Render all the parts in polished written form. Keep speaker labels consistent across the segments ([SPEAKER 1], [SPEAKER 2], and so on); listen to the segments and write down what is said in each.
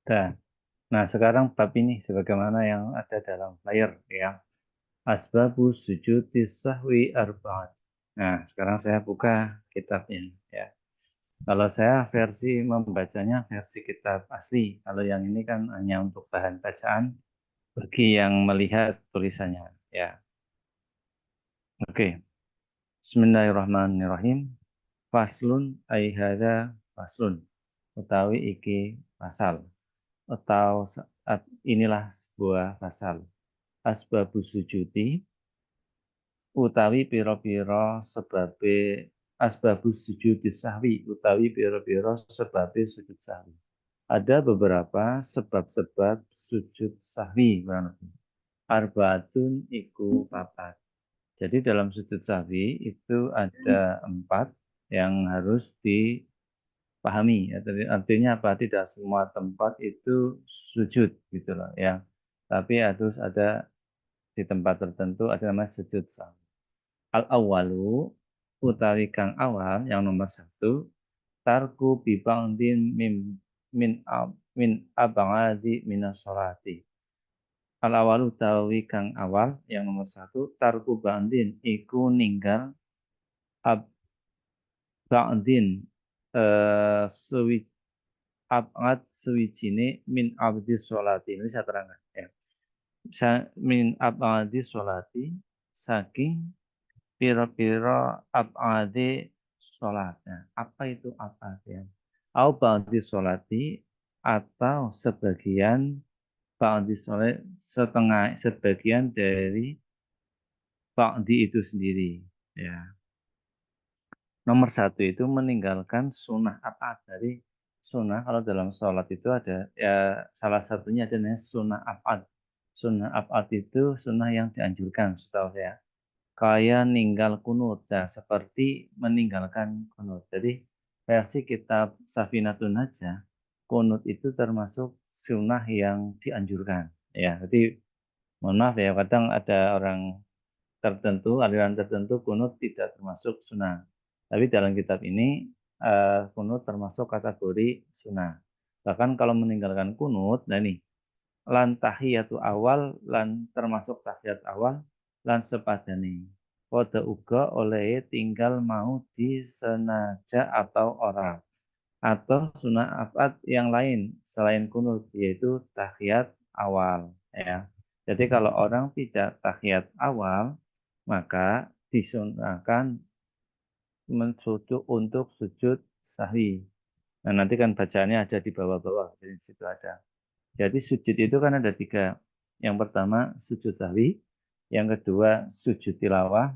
[SPEAKER 1] Dah. Nah, sekarang bab ini sebagaimana yang ada dalam layar ya. Asbabu sujudi sahwi arba'at. Nah, sekarang saya buka kitabnya ya. Kalau saya versi membacanya versi kitab asli. Kalau yang ini kan hanya untuk bahan bacaan bagi yang melihat tulisannya ya. Oke. Bismillahirrahmanirrahim. Faslun ai hadza faslun. Utawi iki pasal. Atau inilah sebuah pasal. Asbabus sujudi utawi pira-pira sebabe asbabus sujudi sahwi utawi pira-pira sebabe sujud sahwi. Ada beberapa sebab-sebab sujud sahwi. Arbaatun iku papat. Jadi dalam sujud sahwi itu ada 4 yang harus dipahami. Artinya apa? Tidak semua tempat itu sujud gitu loh ya. Tapi harus ada di tempat tertentu ada namanya sujud sahwi. Al awalu utawi kang awal yang nomor 1 tarku bibangdin min abangadi minas sholati. Al awalu utawi kang awal yang nomor 1 tarku bangdin iku ninggal abangdin sewi abad sewijine min abdi sholati. Ini saya terangkan ya. Min abadi sholati saking piro-piro abadi sholatnya. Apa itu abadi ya? Au ba'di sholati atau sebagian ba'di sholat setengah sebagian dari ba'di itu sendiri ya. Nomor 1 itu meninggalkan sunnah abad. Dari sunnah kalau dalam sholat itu ada ya salah satunya adalah sunnah abad. Sunnah abad itu sunnah yang dianjurkan setahu saya. Kayak ninggal kunut, nah, seperti meninggalkan kunut. Jadi versi kitab Safinatun Najah, kunut itu termasuk sunnah yang dianjurkan. Ya, jadi mohon maaf ya, kadang ada orang tertentu, aliran tertentu kunut tidak termasuk sunnah. Tapi dalam kitab ini kunut termasuk kategori sunnah. Bahkan kalau meninggalkan kunut, nah ini lan tahiyatu awal lan termasuk tahiyat awal lan sepadane. Kode uga oleh tinggal mau disenaja atau orang atau sunah abad yang lain selain kunut yaitu tahiyat awal ya. Jadi kalau orang tidak tahiyat awal maka disunahkan mensujud untuk sujud sahwi. Nah nanti kan bacaannya ada di bawah-bawah, jadi di situ ada. Jadi sujud itu kan ada 3. Yang pertama sujud sahwi, yang kedua sujud tilawah,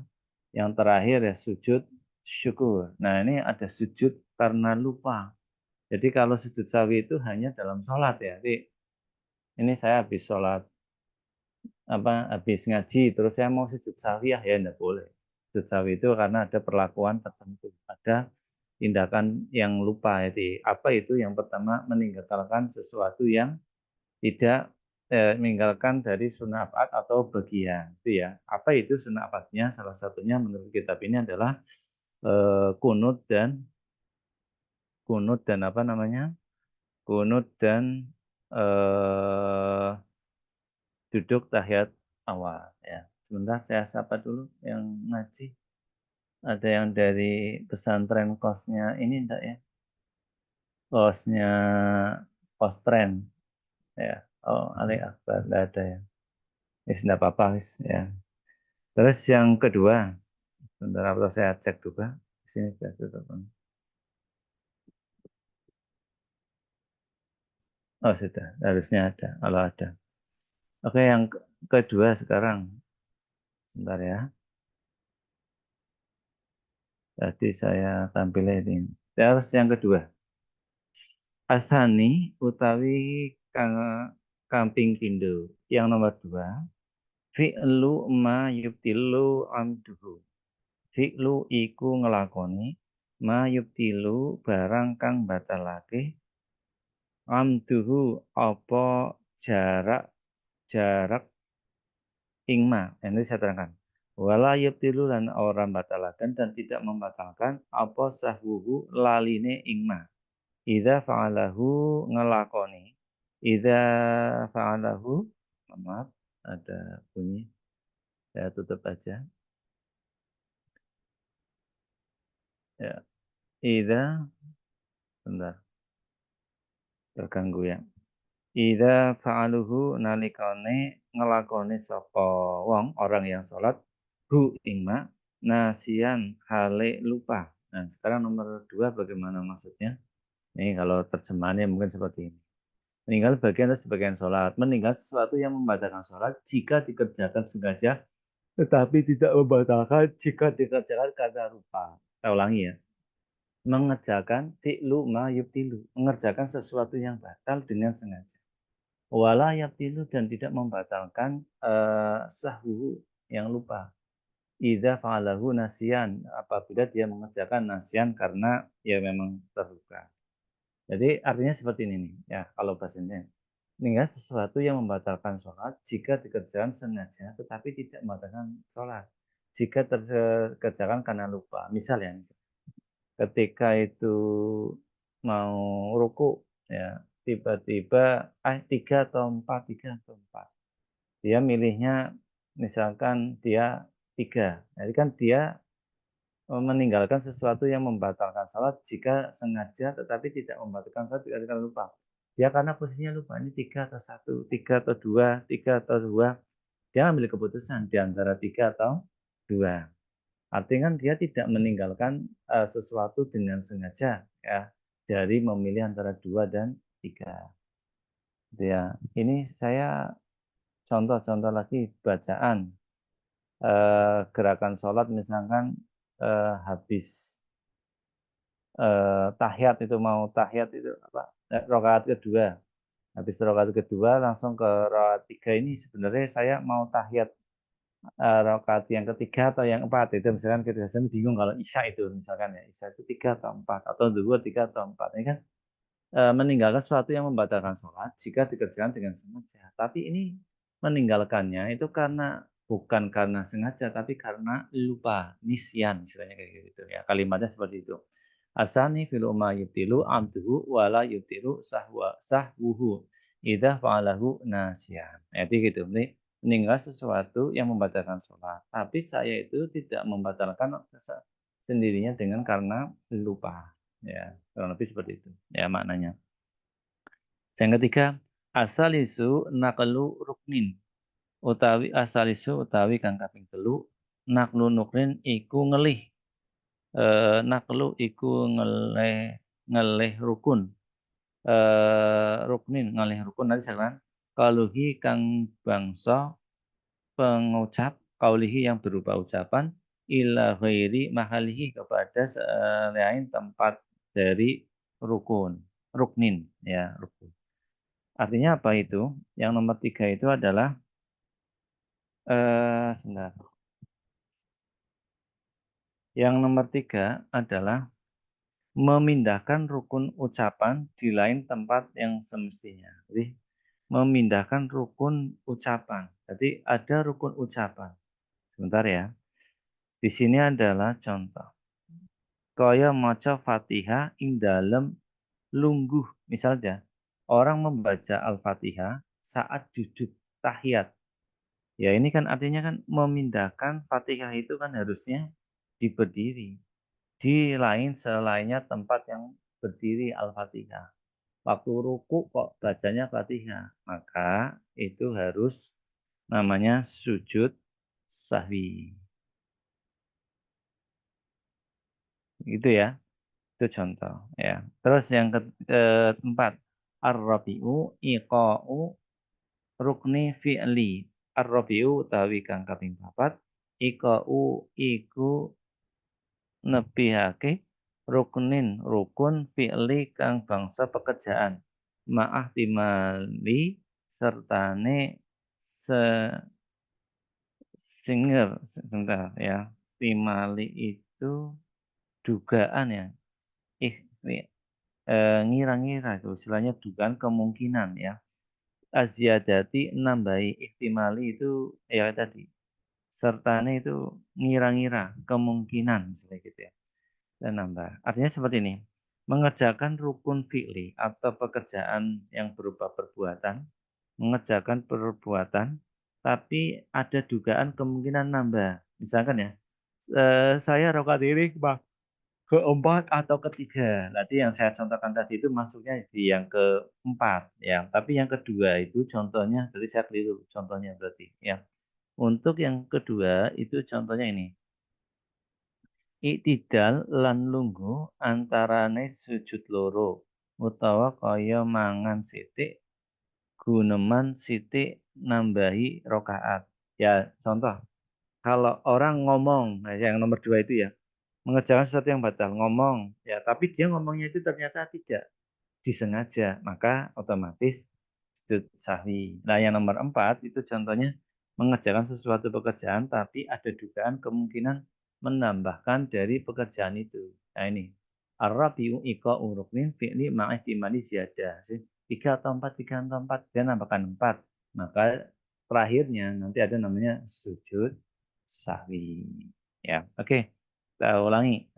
[SPEAKER 1] yang terakhir ya sujud syukur. Nah ini ada sujud karena lupa. Jadi kalau sujud sahwi itu hanya dalam sholat ya. Jadi ini saya habis sholat habis ngaji terus saya mau sujud sahwi ya enggak boleh. Sujud sahwi itu karena ada perlakuan tertentu, ada tindakan yang lupa. Jadi apa itu? Yang pertama meninggalkan sesuatu yang tidak meninggalkan dari sunnah abad atau bagian itu ya. Apa itu sunnah abadnya? Salah satunya menurut kitab ini adalah kunut dan apa namanya? Kunut dan eh, duduk tahiyat awal ya. Sebentar saya sapa dulu yang ngaji. Ada yang dari pesantren kosnya ini enggak ya? Kosnya Kostren ya. Oh, Ali Akbar enggak ada ya. Ya, enggak apa-apa wis ya. Terus yang kedua, sebentar apa saya cek juga. Di sini sudah tutup. Oh sudah, harusnya ada. Kalau ada. Oke, yang kedua sekarang. Sebentar ya. Tadi saya tampil ini. Terus yang kedua. Asani utawi kamping pindo. Yang nomor 2. Fi'lu ma yubtilu amduhu. Fi'lu iku ngelakoni ma yubtilu barang kang batalake amduhu apa jarak jarak ingma. Ini saya terangkan. Wala yubtilu lan orang batalakan dan tidak membatalkan apa sahwuhu laline ingma. Idza fa'alahu ngelakoni Idza fa'alahu, maaf, ada bunyi. Saya tutup aja. Ya, idza, bentar, terganggu ya. Idza fa'aluhu nalikane ngelakoni sapa wong orang yang sholat hu ingma nasian hale lupa. Nah, sekarang nomor 2 bagaimana maksudnya? Ini kalau terjemahannya mungkin seperti ini. Meninggal bagian atau sebagian sholat. Meninggal sesuatu yang membatalkan sholat jika dikerjakan sengaja, tetapi tidak membatalkan jika dikerjakan karena lupa. Saya ulangi ya. Mengerjakan fi'lu ma yubtilu. Mengerjakan sesuatu yang batal dengan sengaja. Wala yabtilu dan tidak membatalkan sahwu yang lupa. Idza fa'alahu nasian apabila dia mengerjakan nasian karena ya memang terluka. Jadi artinya seperti ini nih ya kalau bahasanya. Meninggal sesuatu yang membatalkan sholat jika dikerjakan sengaja tetapi tidak membatalkan sholat. Jika dikerjakan karena lupa. Misal ya, ketika itu mau ruku ya tiba-tiba tiga atau empat dia milihnya misalkan dia tiga, jadi kan dia meninggalkan sesuatu yang membatalkan sholat jika sengaja tetapi tidak membatalkan sholat jika tidak lupa. Dia karena posisinya lupa ini tiga atau satu, tiga atau dua, dia ambil keputusan di antara tiga atau dua. Artinya kan dia tidak meninggalkan sesuatu dengan sengaja ya dari memilih antara dua dan tiga. Ya, ini saya contoh-contoh lagi bacaan gerakan sholat misalkan habis tahiyat itu mau tahiyat itu apa rakaat kedua. Habis rakaat kedua langsung ke rakaat tiga ini sebenarnya saya mau tahiyat rakaat yang ketiga atau yang empat itu misalkan kita biasanya bingung kalau isya itu misalkan ya isya itu tiga atau empat atau dua tiga atau empat ini kan meninggalkan sesuatu yang membatalkan sholat jika dikerjakan dengan sengaja. Tapi ini meninggalkannya itu karena bukan karena sengaja tapi karena lupa, nisyan istilahnya kayak gitu ya. Kalimatnya seperti itu. Asani fil umma yubtilu amduhu wala yubtilu sahwuhu idza fa'alahu nasyan. Jadi gitu. Ini meninggal sesuatu yang membatalkan sholat. Tapi saya itu tidak membatalkan sendirinya dengan karena lupa. Ya, kurang lebih seperti itu. Ya, maknanya. Yang ketiga, asalisu naqlu ruknin. Utawi asalisu utawi kang kaping telu naklu nukrin iku ngelih. Naklu iku ngelih rukun. Ruknin ngelih rukun tadi saya kaluhi kang bangsa pengucap kaulihi yang berupa ucapan ila ghairi mahalihi kepada selain tempat dari ruknin ya rukun. Artinya apa itu? Yang nomor tiga itu adalah sebentar. Yang nomor tiga adalah memindahkan rukun ucapan di lain tempat yang semestinya. Jadi memindahkan rukun ucapan. Jadi ada rukun ucapan. Sebentar ya. Di sini adalah contoh. Kaya maca Fatihah ing dalem lungguh. Misalnya, orang membaca Al-Fatihah saat sujud tahiyat. Ya ini kan artinya kan memindahkan Fatihah itu kan harusnya diberdiri. Di lain selainnya tempat yang berdiri Al-Fatihah. Waktu ruku kok bacanya Fatihah. Maka itu harus namanya sujud sahwi. Gitu ya. Itu contoh ya. Terus yang keempat, ar-rabi'u iqa'u rukni fi'li. Ar-rabi'u utawi kang kaping papat, iqa'u iku nebihake rukun fi'li kang bangsa pekerjaan. Ma'ah timali sertane se singer sebentar ya. Timali itu dugaan ya. Ih, ngira-ngira itu istilahnya dugaan kemungkinan ya. Aziyadati nambahi ihtimali itu ya tadi. Sertane itu ngira-ngira kemungkinan misalnya gitu ya. Dan nambah. Artinya seperti ini. mengerjakan rukun fi'li atau pekerjaan yang berupa perbuatan, mengerjakan perbuatan, tapi ada dugaan kemungkinan nambah. Misalkan ya, saya rakaat ini keempat atau ketiga. Tadi yang saya contohkan tadi itu masuknya di yang keempat, ya. Tapi yang kedua itu contohnya, tadi saya keliru contohnya berarti, ya. Untuk yang kedua itu contohnya ini. Iktidal lan lungguh antarane sujud loro utawa kaya mangan sithik guneman sithik nambahi rakaat. Ya, contoh. Kalau orang ngomong, nah yang nomor dua itu ya, mengerjakan sesuatu yang batal, ngomong, ya, tapi dia ngomongnya itu ternyata tidak disengaja, maka otomatis sujud sahwi. Nah, yang nomor empat itu contohnya mengerjakan sesuatu pekerjaan, tapi ada dugaan kemungkinan menambahkan dari pekerjaan itu. Nah, ini Ar-rabiu ika uruknin fi'li ma'ihtimali ziyadah. Tiga atau empat, dia nambahkan empat. Maka terakhirnya nanti ada namanya sujud sahwi. Ya, oke. Kita ulangi.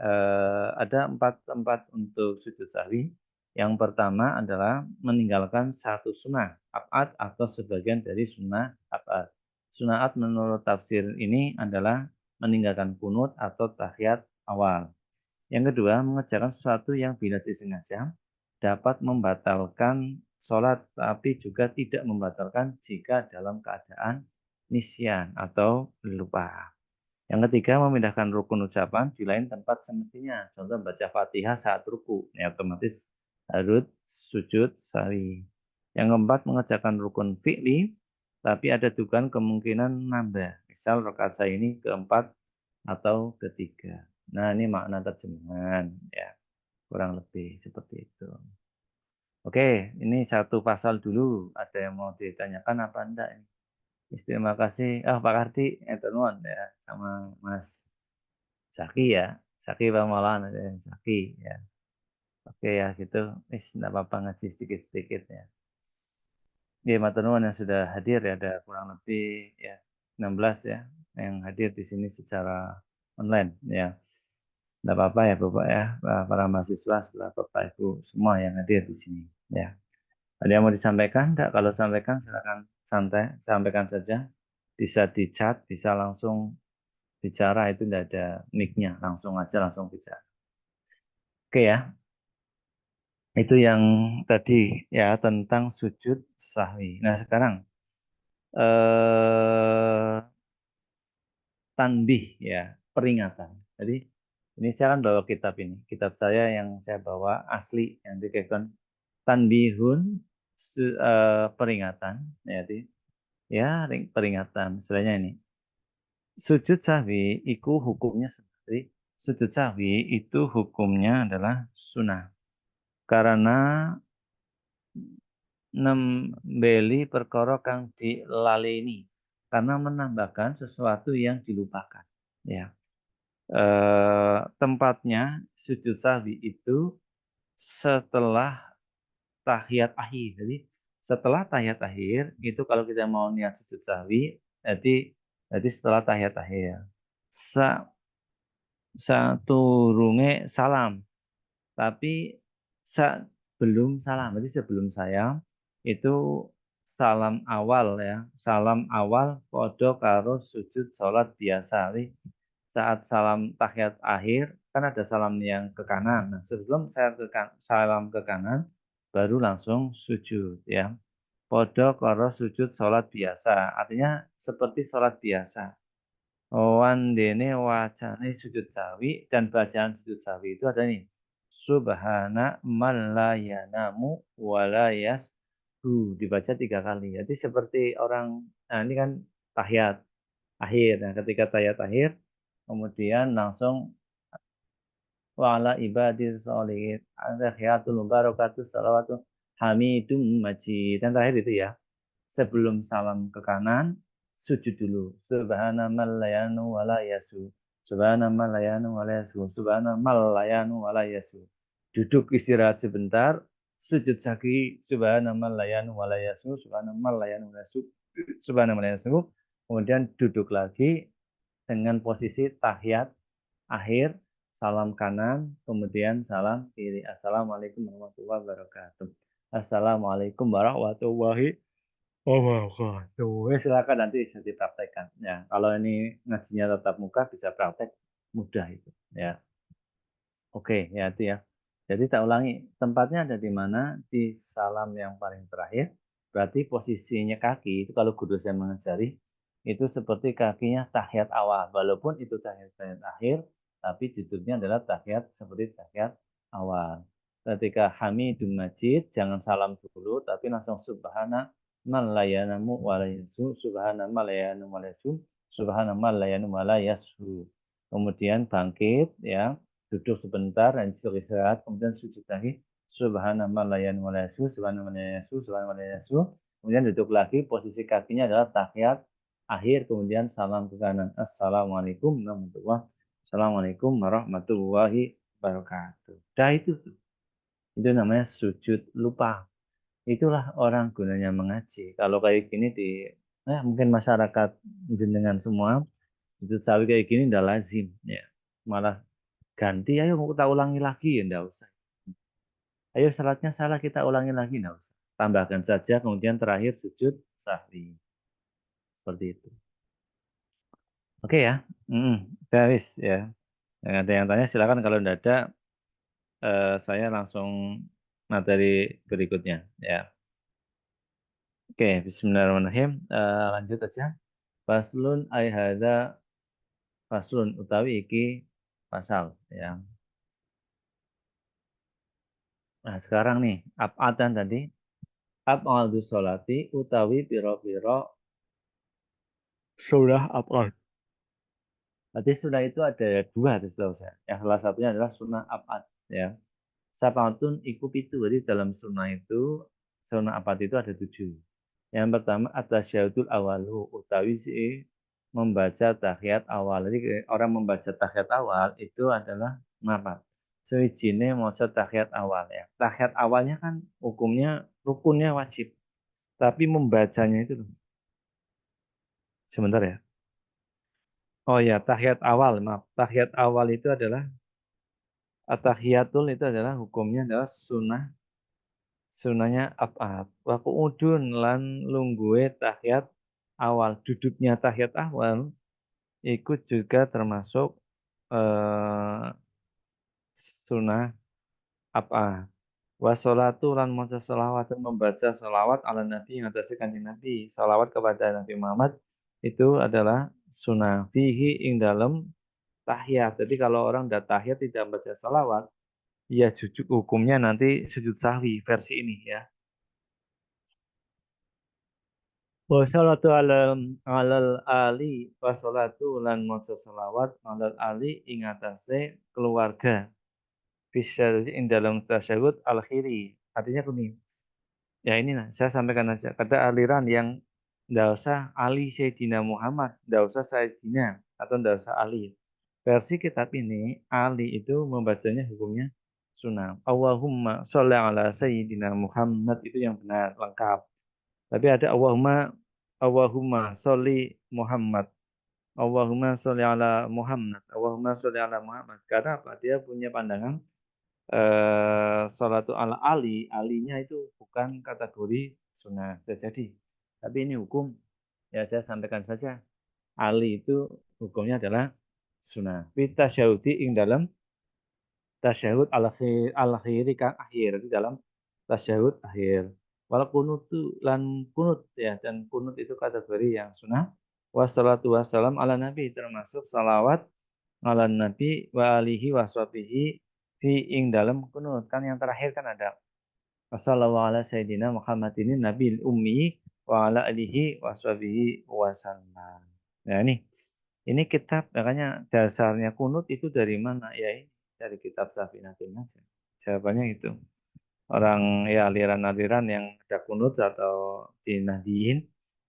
[SPEAKER 1] Ada empat tempat untuk sujud sahwi. Yang pertama adalah meninggalkan satu sunnah abad atau sebagian dari sunnah abad. Sunnah abad menurut tafsir ini adalah meninggalkan kunut atau tahiyat awal. Yang kedua, mengerjakan sesuatu yang bila disengaja dapat membatalkan sholat, tapi juga tidak membatalkan jika dalam keadaan nisyan atau lupa. Yang ketiga, memindahkan rukun ucapan di lain tempat semestinya. Contoh baca Fatihah saat ruku, ya otomatis harus sujud sahwi. Yang keempat, mengerjakan rukun fi'li, tapi ada dugaan kemungkinan nambah. Misal rakaat saya ini keempat atau ketiga. Nah, ini makna terjemahan, ya kurang lebih seperti itu. Oke, ini satu pasal dulu. Ada yang mau ditanyakan apa enggak ini? Terima kasih. Pak Karti, nuwun ya, sama Mas Zaki ya. Zaki Bang Maulana ada yang Zaki ya. Oke ya gitu. Enggak apa-apa ngaji sedikit-sedikit ya. Ya, matur nuwun yang sudah hadir ya, ada kurang lebih ya 16 ya yang hadir di sini secara online ya. Enggak apa-apa ya Bapak ya, para mahasiswa setelah Bapak Ibu semua yang hadir di sini ya. Ada yang mau disampaikan? Enggak, kalau sampaikan silakan santai, sampaikan saja. Bisa di chat, bisa langsung bicara, itu tidak ada mic-nya, langsung aja langsung bicara. Oke ya, itu yang tadi ya tentang sujud sahwi. Nah sekarang tanbih ya, peringatan. Jadi ini saya kan bawa kitab ini, kitab saya yang saya bawa asli yang dikekan tanbihun peringatan ya, ya peringatan. Istilahnya ini sujud sahwi itu hukumnya seperti sujud sahwi itu hukumnya adalah sunnah karena nembeli perkara kang dilaleni karena menambahkan sesuatu yang dilupakan ya. Tempatnya sujud sahwi itu setelah tahiyat akhir. Jadi setelah tahiyat akhir itu kalau kita mau niat sujud sahwi, jadi setelah tahiyat akhir. Sa Saturunge salam, tapi sebelum salam, jadi sebelum saya itu salam awal ya, salam awal podo karo sujud sholat biasa. Jadi saat salam tahiyat akhir kan ada salam yang ke kanan. Nah, sebelum saya salam ke kanan baru langsung sujud ya. Podo karo sujud sholat biasa, artinya seperti sholat biasa. Wandene wacane sujud sawi dan bacaan sujud sawi itu ada nih. Subhana man la yanamu wa la yashu, dibaca 3 kali. Jadi seperti orang, nah ini kan tahiyat akhir. Nah, ketika tahiyat akhir kemudian langsung wa ala ibadir sholihin khiyatul mubarakatus salawatu hamidum majid. Dan terakhir itu ya, sebelum salam ke kanan, sujud dulu. Subhana man layanu wa la yasu. Subhana man layanu wa la yasu. Subhana man layanu wa la yasu. Duduk istirahat sebentar, sujud lagi. Subhana man layanu wa la yasu. Subhana man layanu wa la yasu. Subhana man la yasu. Kemudian duduk lagi dengan posisi tahiyat akhir salam kanan, kemudian salam kiri. Assalamualaikum warahmatullahi wabarakatuh. Assalamualaikum warahmatullahi wabarakatuh. Ya, silakan nanti bisa dipraktekkan. Ya, kalau ini ngajinya tatap muka bisa praktek mudah itu. Ya, oke ya itu ya. Jadi tak ulangi, tempatnya ada di mana? Di salam yang paling terakhir. Berarti posisinya kaki itu kalau guru saya mengajari itu seperti kakinya tahiyat awal. Walaupun itu tahiyat akhir, tapi duduknya adalah tahiyat seperti tahiyat awal. Ketika Hamidum Majid, jangan salam dulu, tapi langsung subhana man layanamu walayasu, subhana man layanamu walayasu, subhana man layanamu walayasu. Kemudian bangkit, ya, duduk sebentar dan istirahat, kemudian sujud lagi, subhanallah layan walayasu, subhanallah layasu, subhanallah layasu. Kemudian duduk lagi, posisi kakinya adalah tahiyat akhir, kemudian salam ke kanan. Assalamualaikum warahmatullahi wabarakatuh. Assalamualaikum warahmatullahi wabarakatuh. Dah itu tuh. Itu namanya sujud lupa. Itulah orang gunanya mengaji. Kalau kayak gini mungkin masyarakat jenengan semua sujud sawi kayak gini udah lazim ya. Malah ganti, ayo mau kita ulangi lagi ya enggak usah. Ayo salatnya salah kita ulangi lagi enggak usah. Tambahkan saja kemudian terakhir sujud sahwi. Seperti itu. Oke ya. Guys ya. Yang ada yang tanya silakan, kalau enggak ada saya langsung materi berikutnya ya. Oke, bismillahirrahmanirrahim. Lanjut aja. Faslun ay hadza faslun utawi iki pasal ya. Nah, sekarang nih ab'atan tadi ab'adu sholati utawi piro-piro sunnah ab'ad. Berarti sunnah itu ada dua setahu saya. Yang salah satunya adalah sunnah ab'ad ya. Sapatun iku pitu. Jadi dalam sunnah itu sunnah ab'ad itu ada 7. Yang pertama atasyahudul awalu utawi si membaca tahiyat awal. Jadi orang membaca tahiyat awal itu adalah ngapa? Sewijine maca tahiyat awal ya. Tahiyat awalnya kan hukumnya rukunnya wajib. Tapi membacanya itu loh. Sebentar ya. Oh ya, tahiyat awal, maaf. Tahiyat awal itu adalah atahiyatul itu adalah hukumnya adalah sunnah, sunnahnya ab'ad. Wa qu'udun lan lungguhe tahiyat awal. Duduknya tahiyat awal ikut juga termasuk eh, sunnah ab'ad. Wa sholatu lan maca sholawat dan membaca sholawat ala Nabi yang atas kanjeng Nabi. Sholawat kepada Nabi Muhammad itu adalah sunnah fihi ing dalam tahiyat. Jadi kalau orang udah tahiyat tidak baca sholawat, ya jujur hukumnya nanti sujud sahwi versi ini ya. Wassalatu alal ali wassalatu lan maca sholawat alal ali ing atase keluarga. Bisa ing dalam tasyahud al khiri. Artinya gini. Ya ini lah, saya sampaikan aja. Kata aliran yang nggak usah Ali Sayyidina Muhammad, nggak usah Sayyidina atau nggak usah Ali. Versi kitab ini Ali itu membacanya hukumnya sunnah. Allahumma sholli ala Sayyidina Muhammad itu yang benar lengkap. Tapi ada Allahumma sholli Muhammad. Allahumma sholli ala Muhammad. Allahumma sholli ala Muhammad. Karena apa? Dia punya pandangan sholatu ala Ali, alinya itu bukan kategori sunnah. Bisa jadi. Tapi ini hukum, ya saya sampaikan saja. Ali itu hukumnya adalah sunnah. Kita syahudi ing dalam tasyahud al-akhiri kan akhir. Di dalam tasyahud akhir. Wal kunutu lan kunut ya. Dan kunut itu kategori yang sunnah. Wassalatu wassalam ala nabi termasuk salawat ala nabi wa alihi wa sahbihi fi ing dalam kunut. Kan yang terakhir kan ada Wassallallahu ala sayyidina Muhammad ini nabi ummi wa ala alihi wa sahbihi wasallam. Nah ini kitab makanya dasarnya kunut itu dari mana ya, ini dari kitab Safinatul Najm. Jawabannya itu. Orang ya aliran-aliran yang ada kunut atau di Nahdiyin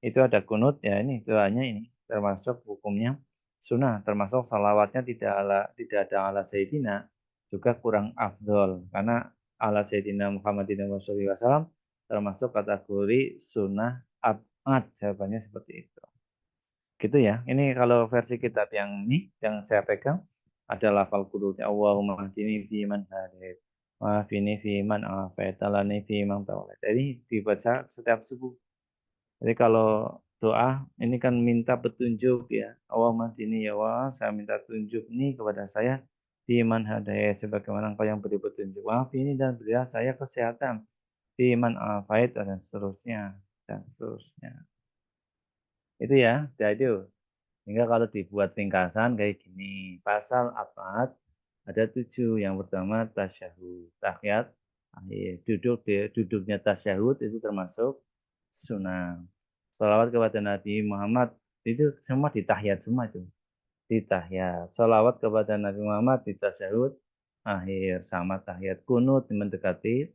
[SPEAKER 1] itu ada kunut ya, ini doanya ini termasuk hukumnya sunnah, termasuk salawatnya tidak ada ala Sayyidina juga kurang afdol karena ala Sayyidina Muhammadin wasallam termasuk kategori sunnah abad. Jawabannya seperti itu. Gitu ya. Ini kalau versi kitab yang ini yang saya pegang ada lafal qunut, Allahumma hdini fi man hadait, wa afini fi man afait, talani fi man tawallait. Jadi dibaca setiap subuh. Jadi kalau doa ini kan minta petunjuk ya. Allahumma hdini ya Allah, saya minta tunjuk nih kepada saya fi man hadait, sebagaimana Engkau yang beri petunjuk. Wa afini, dan berilah saya kesehatan. Fi man afait, dan seterusnya dan seterusnya. Itu ya, itu. Sehingga kalau dibuat ringkasan kayak gini, pasal apa? Ada 7. Yang pertama tasyahud, tahiyat, duduknya tasyahud itu termasuk sunnah. Salawat kepada Nabi Muhammad itu semua di tahiyat semua itu. Di tahiyat. Salawat kepada Nabi Muhammad di tasyahud akhir, sama tahiyat. Kunut mendekati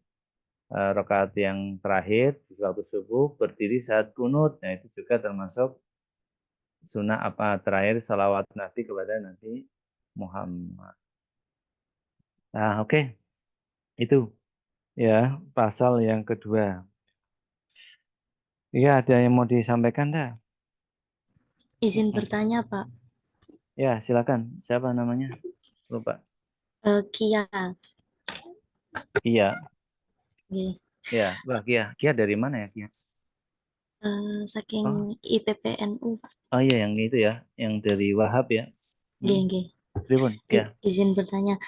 [SPEAKER 1] rakaat yang terakhir di waktu subuh, berdiri saat kunut. Nah, itu juga termasuk sunnah apa terakhir, salawat Nabi kepada Nabi Muhammad. Nah, oke. Itu ya pasal yang kedua. Iya, ada yang mau disampaikan dah?
[SPEAKER 2] Izin bertanya, Pak.
[SPEAKER 1] Ya, silakan. Siapa namanya? Lupa.
[SPEAKER 2] Kia.
[SPEAKER 1] Iya,
[SPEAKER 2] Oke.
[SPEAKER 1] ya. Wah, Kia. Kia dari mana ya, Kia?
[SPEAKER 2] Saking
[SPEAKER 1] Oh,
[SPEAKER 2] IPPNU, Pak.
[SPEAKER 1] oh iya, yang itu ya, yang dari Wahab ya.
[SPEAKER 2] Nggih,
[SPEAKER 1] Hmm.
[SPEAKER 2] nggih.
[SPEAKER 1] Pripun, Kia.
[SPEAKER 2] Izin bertanya,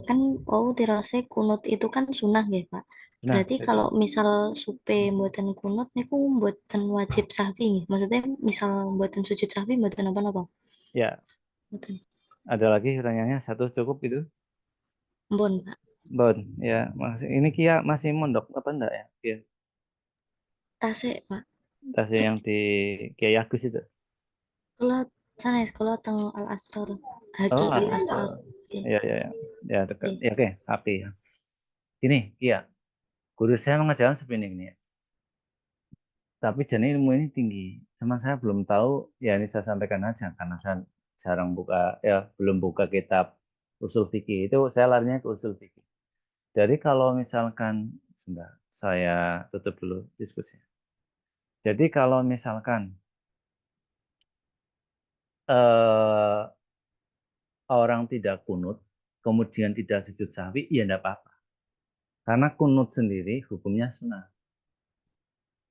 [SPEAKER 2] kan wau tirose kunut itu kan sunah nggih, Pak.
[SPEAKER 1] Nah,
[SPEAKER 2] Berarti kalau misal supe mboten kunut niku mboten wajib sahwi nggih. Maksudnya misal mboten sujud sahwi mboten napa-napa.
[SPEAKER 1] ya,
[SPEAKER 2] Mboten.
[SPEAKER 1] ada lagi pertanyaannya, satu cukup itu.
[SPEAKER 2] Mbon, Pak.
[SPEAKER 1] Bon, ya, masih ini Kia masih mondok apa enggak ya? Kia.
[SPEAKER 2] Tasik, Pak.
[SPEAKER 1] Tasnya yang di Kiai Agus itu.
[SPEAKER 2] Kula sanes kula teng Al Asrar. Haji
[SPEAKER 1] Oh,
[SPEAKER 2] Al Asrar. Oke.
[SPEAKER 1] ya, ya, ya, ya dekat.
[SPEAKER 2] Oke.
[SPEAKER 1] Ya, oke, HP ya. Gini, Kia, guru saya mengajarkan seperti ini ya. Tapi jadi ilmu ini tinggi. Cuma saya belum tahu, ya ini saya sampaikan aja karena saya jarang buka, ya belum buka kitab usul fikih. Itu saya larinya ke usul fikih. Jadi kalau misalkan, sebentar, saya tutup dulu diskusi. Jadi kalau misalkan eh, orang tidak kunut, kemudian tidak sujud sahwi, ya enggak apa-apa. Karena kunut sendiri hukumnya sunnah.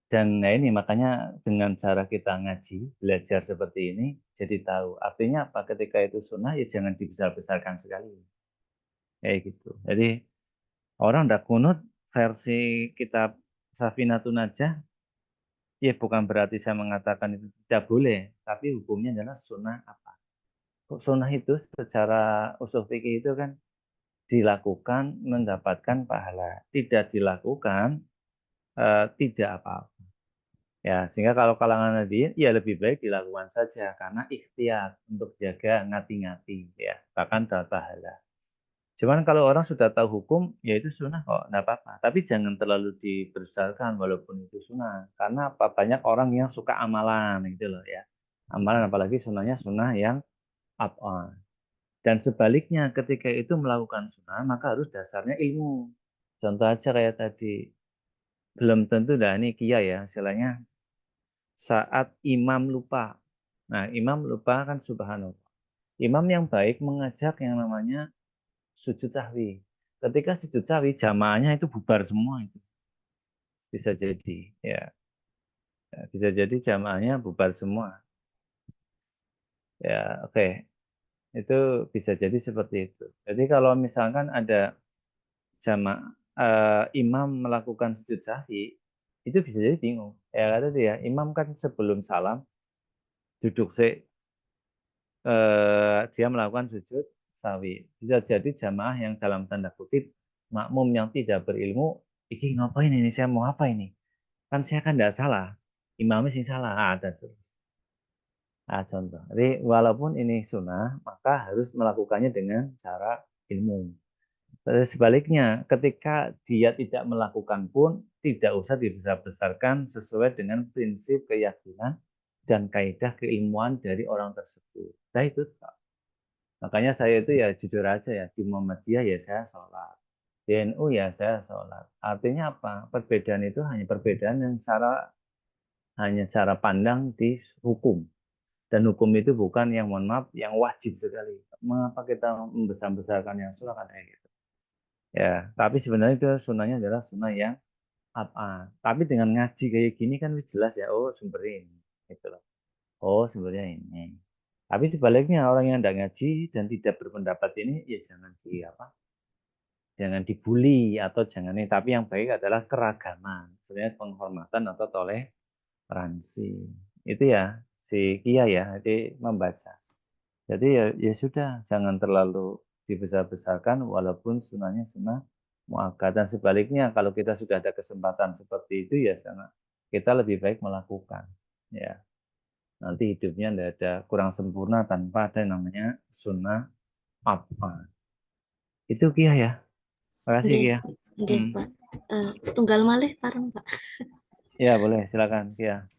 [SPEAKER 1] Dan nah ini makanya dengan cara kita ngaji, belajar seperti ini, jadi tahu. Artinya apa? Ketika itu sunnah, ya jangan dibesar-besarkan sekali. Kayak gitu. Jadi orang ndak kunut versi kitab Safinatun Najah, ya bukan berarti saya mengatakan itu tidak boleh. Tapi hukumnya adalah sunnah apa? Sunnah itu secara usul fikih itu kan dilakukan mendapatkan pahala. Tidak dilakukan tidak apa-apa. Ya, sehingga kalau kalangan Nahdliyin ya lebih baik dilakukan saja karena ikhtiar untuk jaga ngati-ngati ya, bahkan dapat pahala. Cuman kalau orang sudah tahu hukum, ya itu sunnah kok, enggak apa-apa. Tapi jangan terlalu dibesarkan walaupun itu sunnah. Karena apa? Banyak orang yang suka amalan gitu loh ya. Amalan apalagi sunnahnya sunnah yang up-on. Dan sebaliknya ketika itu melakukan sunnah, maka harus dasarnya ilmu. Contoh aja kayak tadi, belum tentu dah ini kia ya, istilahnya saat imam lupa. Nah, imam lupa kan subhanallah. Imam yang baik mengajak yang namanya sujud sahwi. Ketika sujud sahwi, jamaahnya itu bubar semua itu. Bisa jadi, ya. Bisa jadi jamaahnya bubar semua. Ya, oke. Itu bisa jadi seperti itu. Jadi kalau misalkan ada jamaah imam melakukan sujud sahwi, itu bisa jadi bingung. Ya, kata dia, imam kan sebelum salam duduk dia melakukan sujud sawi. Bisa jadi jamaah yang dalam tanda kutip makmum yang tidak berilmu, iki ngapain ini, saya mau apa ini? Kan saya kan tidak salah, imamnya sih salah. Dan terus. Nah, contoh. Jadi walaupun ini sunnah, maka harus melakukannya dengan cara ilmu. Terus sebaliknya, ketika dia tidak melakukan pun, tidak usah dibesar-besarkan sesuai dengan prinsip keyakinan dan kaidah keilmuan dari orang tersebut. Nah itu makanya saya itu ya jujur aja ya, di Muhammadiyah ya saya sholat. Di NU ya saya sholat. Artinya apa? Perbedaan itu hanya perbedaan yang hanya cara pandang di hukum. Dan hukum itu bukan yang mohon maaf yang wajib sekali. Mengapa kita membesar-besarkan yang sunnah kan kayak gitu. Ya, tapi sebenarnya itu sunnahnya adalah sunnah yang apa. Tapi dengan ngaji kayak gini kan jelas ya, oh sumbernya ini. Gitu loh. Oh sumbernya ini. Tapi sebaliknya orang yang tidak ngaji dan tidak berpendapat ini, ya jangan di apa, jangan dibully atau jangan ini. Tapi yang baik adalah keragaman, sebenarnya penghormatan atau toleransi. Itu ya si Kia ya, jadi membaca. Jadi ya, ya sudah, jangan terlalu dibesar-besarkan walaupun sunnahnya sunnah muakkad. Dan sebaliknya kalau kita sudah ada kesempatan seperti itu ya sangat kita lebih baik melakukan. Ya, nanti hidupnya tidak ada kurang sempurna tanpa ada yang namanya sunnah apa. Itu Kia ya. Makasih
[SPEAKER 2] Nggih,
[SPEAKER 1] Kia.
[SPEAKER 2] nggih,
[SPEAKER 1] Hmm.
[SPEAKER 2] Pak. Setunggal malih parang, Pak.
[SPEAKER 1] Ya boleh, silakan Kia.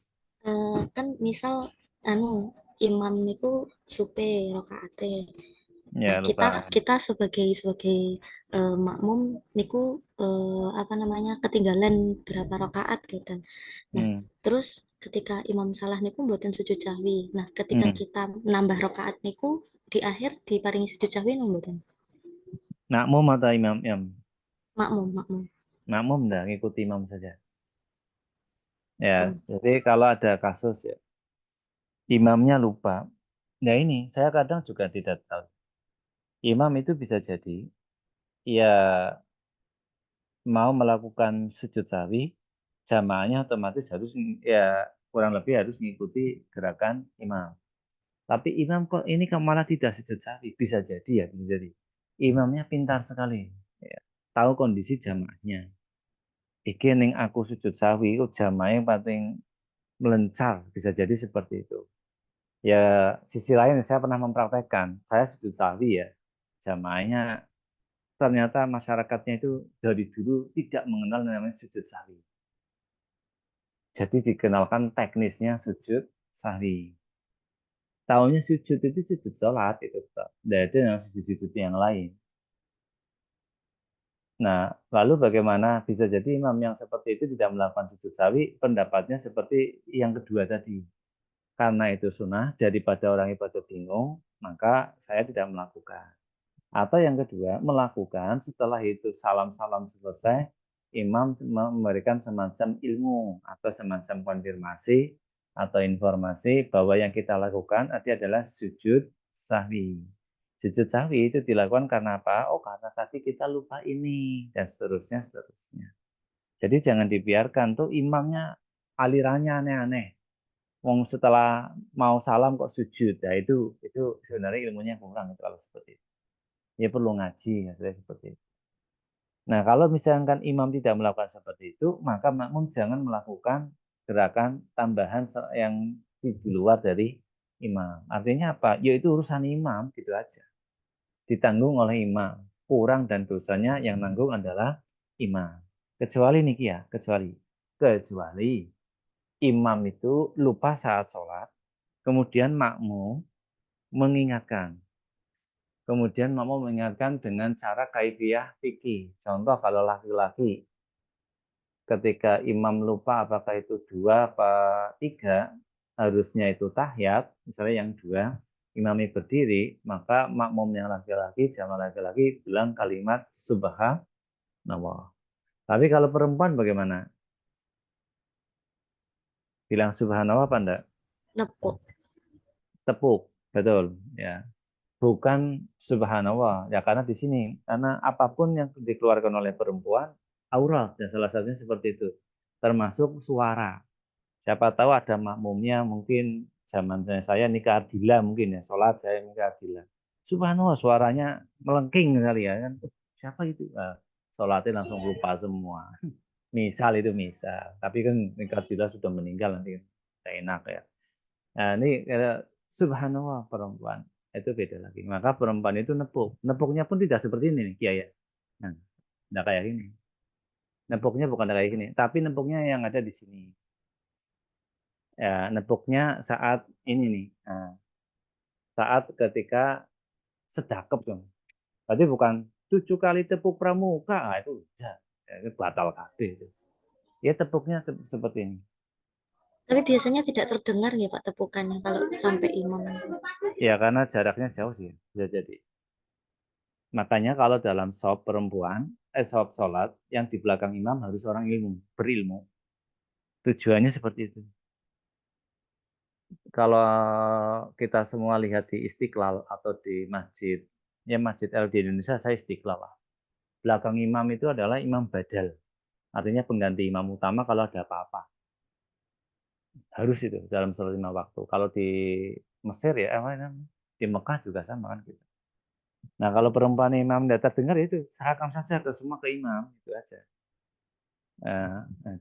[SPEAKER 2] Kan misal anu imam niku supe rakaate. Nah,
[SPEAKER 1] Ya
[SPEAKER 2] kita
[SPEAKER 1] lupa.
[SPEAKER 2] kita sebagai makmum niku apa namanya ketinggalan berapa rakaat gitu. Nah,
[SPEAKER 1] Hmm.
[SPEAKER 2] terus ketika imam salah niku mboten sujud sahwi. Nah, ketika
[SPEAKER 1] Hmm.
[SPEAKER 2] kita nambah rakaat niku di akhir diparingi sujud sahwi nang mboten?
[SPEAKER 1] Makmum atau imam? Imam.
[SPEAKER 2] Makmum, makmum.
[SPEAKER 1] Makmum dah ngikuti imam saja. Ya,
[SPEAKER 2] Oh,
[SPEAKER 1] jadi kalau ada kasus ya, imamnya lupa. Nah ini saya kadang juga tidak tahu. Imam itu bisa jadi ya mau melakukan sujud sawi, jamaahnya otomatis harus ya kurang lebih harus mengikuti gerakan imam. Tapi imam kok ini kok malah tidak sujud sawi? Bisa jadi ya, bisa jadi. Imamnya pintar sekali, ya. Tahu kondisi jamaahnya. Iki ning aku sujud sawi, itu jamaahnya paling melencar, bisa jadi seperti itu. Ya, sisi lain saya pernah mempraktekkan. Saya sujud sahwi ya. Jamaahnya ternyata masyarakatnya itu dari dulu tidak mengenal namanya sujud sahwi. Jadi dikenalkan teknisnya sujud sahwi. Tahunya sujud itu sujud sholat itu. Tidak ada yang sujud-sujud yang lain. Nah, lalu bagaimana bisa jadi imam yang seperti itu tidak melakukan sujud sahwi? Pendapatnya seperti yang kedua tadi. Karena itu sunnah, daripada orang ibadah bingung, maka saya tidak melakukan. Atau yang kedua, melakukan setelah itu salam-salam selesai, imam memberikan semacam ilmu atau semacam konfirmasi atau informasi bahwa yang kita lakukan adalah sujud sahwi. Sujud sahwi itu dilakukan karena apa? Oh, karena tadi kita lupa ini dan seterusnya, seterusnya. Jadi jangan dibiarkan tuh imamnya alirannya aneh-aneh. Wong setelah mau salam kok sujud. Nah, itu sebenarnya ilmunya kurang itu kalau seperti itu. Ya perlu ngaji ya seperti itu. Nah, kalau misalkan imam tidak melakukan seperti itu, maka makmum jangan melakukan gerakan tambahan yang di luar dari imam. Artinya apa? Yaitu urusan imam gitu aja. Ditanggung oleh imam. Kurang dan dosanya yang nanggung adalah imam. Kecuali nih ya, kecuali imam itu lupa saat sholat, kemudian makmum mengingatkan. Kemudian mau mengingatkan dengan cara kaifiyah fikih. Contoh kalau laki-laki ketika imam lupa apakah itu dua apa tiga, harusnya itu tahiyat, misalnya yang dua, imamnya berdiri, maka makmum yang laki-laki, jamaah laki-laki bilang kalimat subhanallah. Tapi kalau perempuan bagaimana? Bilang subhanallah apa enggak?
[SPEAKER 2] nepuk.
[SPEAKER 1] Tepuk, betul ya. Bukan subhanallah ya karena di sini karena apapun yang dikeluarkan oleh perempuan aurat dan salah satunya seperti itu termasuk suara. Siapa tahu ada makmumnya mungkin zaman saya nikah adila mungkin ya sholat saya nikah adila subhanallah suaranya melengking kali ya kan siapa itu nah, sholatnya langsung lupa semua. Misal itu misal tapi kan nikah adila sudah meninggal nanti tidak enak ya. Nah, ini subhanallah perempuan itu beda lagi. Maka perempuan itu nepuk. Nepuknya pun tidak seperti ini nih, Kiai ya. Nah, tidak kayak gini. Nepuknya bukan kayak gini, tapi nepuknya yang ada di sini. Ya, nepuknya saat ini nih. Nah, saat ketika sedekap dong. Berarti bukan 7 kali tepuk pramuka. Ah, itu udah. Ya, itu batal kabeh itu. Ya tepuknya seperti ini.
[SPEAKER 2] Tapi biasanya tidak terdengar ya Pak tepukannya kalau sampai imam.
[SPEAKER 1] Ya karena jaraknya jauh sih, bisa jadi. Makanya kalau dalam shop perempuan, shop sholat, yang di belakang imam harus orang ilmu, berilmu. Tujuannya seperti itu. Kalau kita semua lihat di Istiqlal atau di masjid, ya masjid L di Indonesia saya Istiqlal lah. Belakang imam itu adalah imam badal, artinya pengganti imam utama kalau ada apa-apa. Harus itu dalam sholat lima waktu. Kalau di Mesir ya, di Mekah juga sama kan gitu. Nah kalau perempuan imam tidak terdengar itu serahkan saja ke semua ke imam itu aja.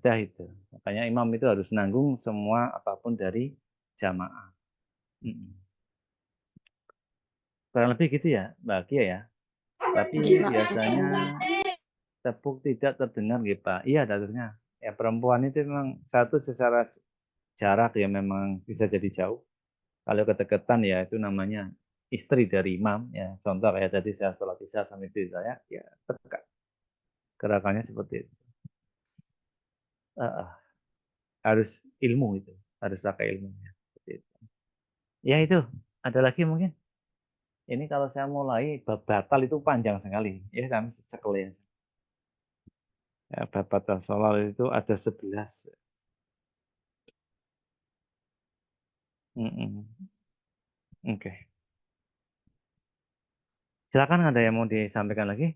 [SPEAKER 1] Dah itu. Makanya imam itu harus nanggung semua apapun dari jamaah. Mm. Kurang lebih gitu ya, bahagia ya. Tapi
[SPEAKER 2] Iya
[SPEAKER 1] biasanya
[SPEAKER 2] Pak.
[SPEAKER 1] tepuk tidak terdengar gitu Pak. Iya daturnya. Ya perempuan itu memang satu secara jarak ya memang bisa jadi jauh. Kalau kedekatan ya itu namanya istri dari imam ya. Contoh kayak tadi saya sholat isya sama istri saya ya dekat. Gerakannya seperti itu. Uh, harus ilmu itu, harus pakai ilmunya. Seperti itu. Ya itu, ada lagi mungkin. Ini kalau saya mulai bab batal itu panjang sekali. Ya kami cekeli. Ya, bab batal sholat itu ada 11. Mm-mm. Oke. Silakan ada yang mau disampaikan lagi?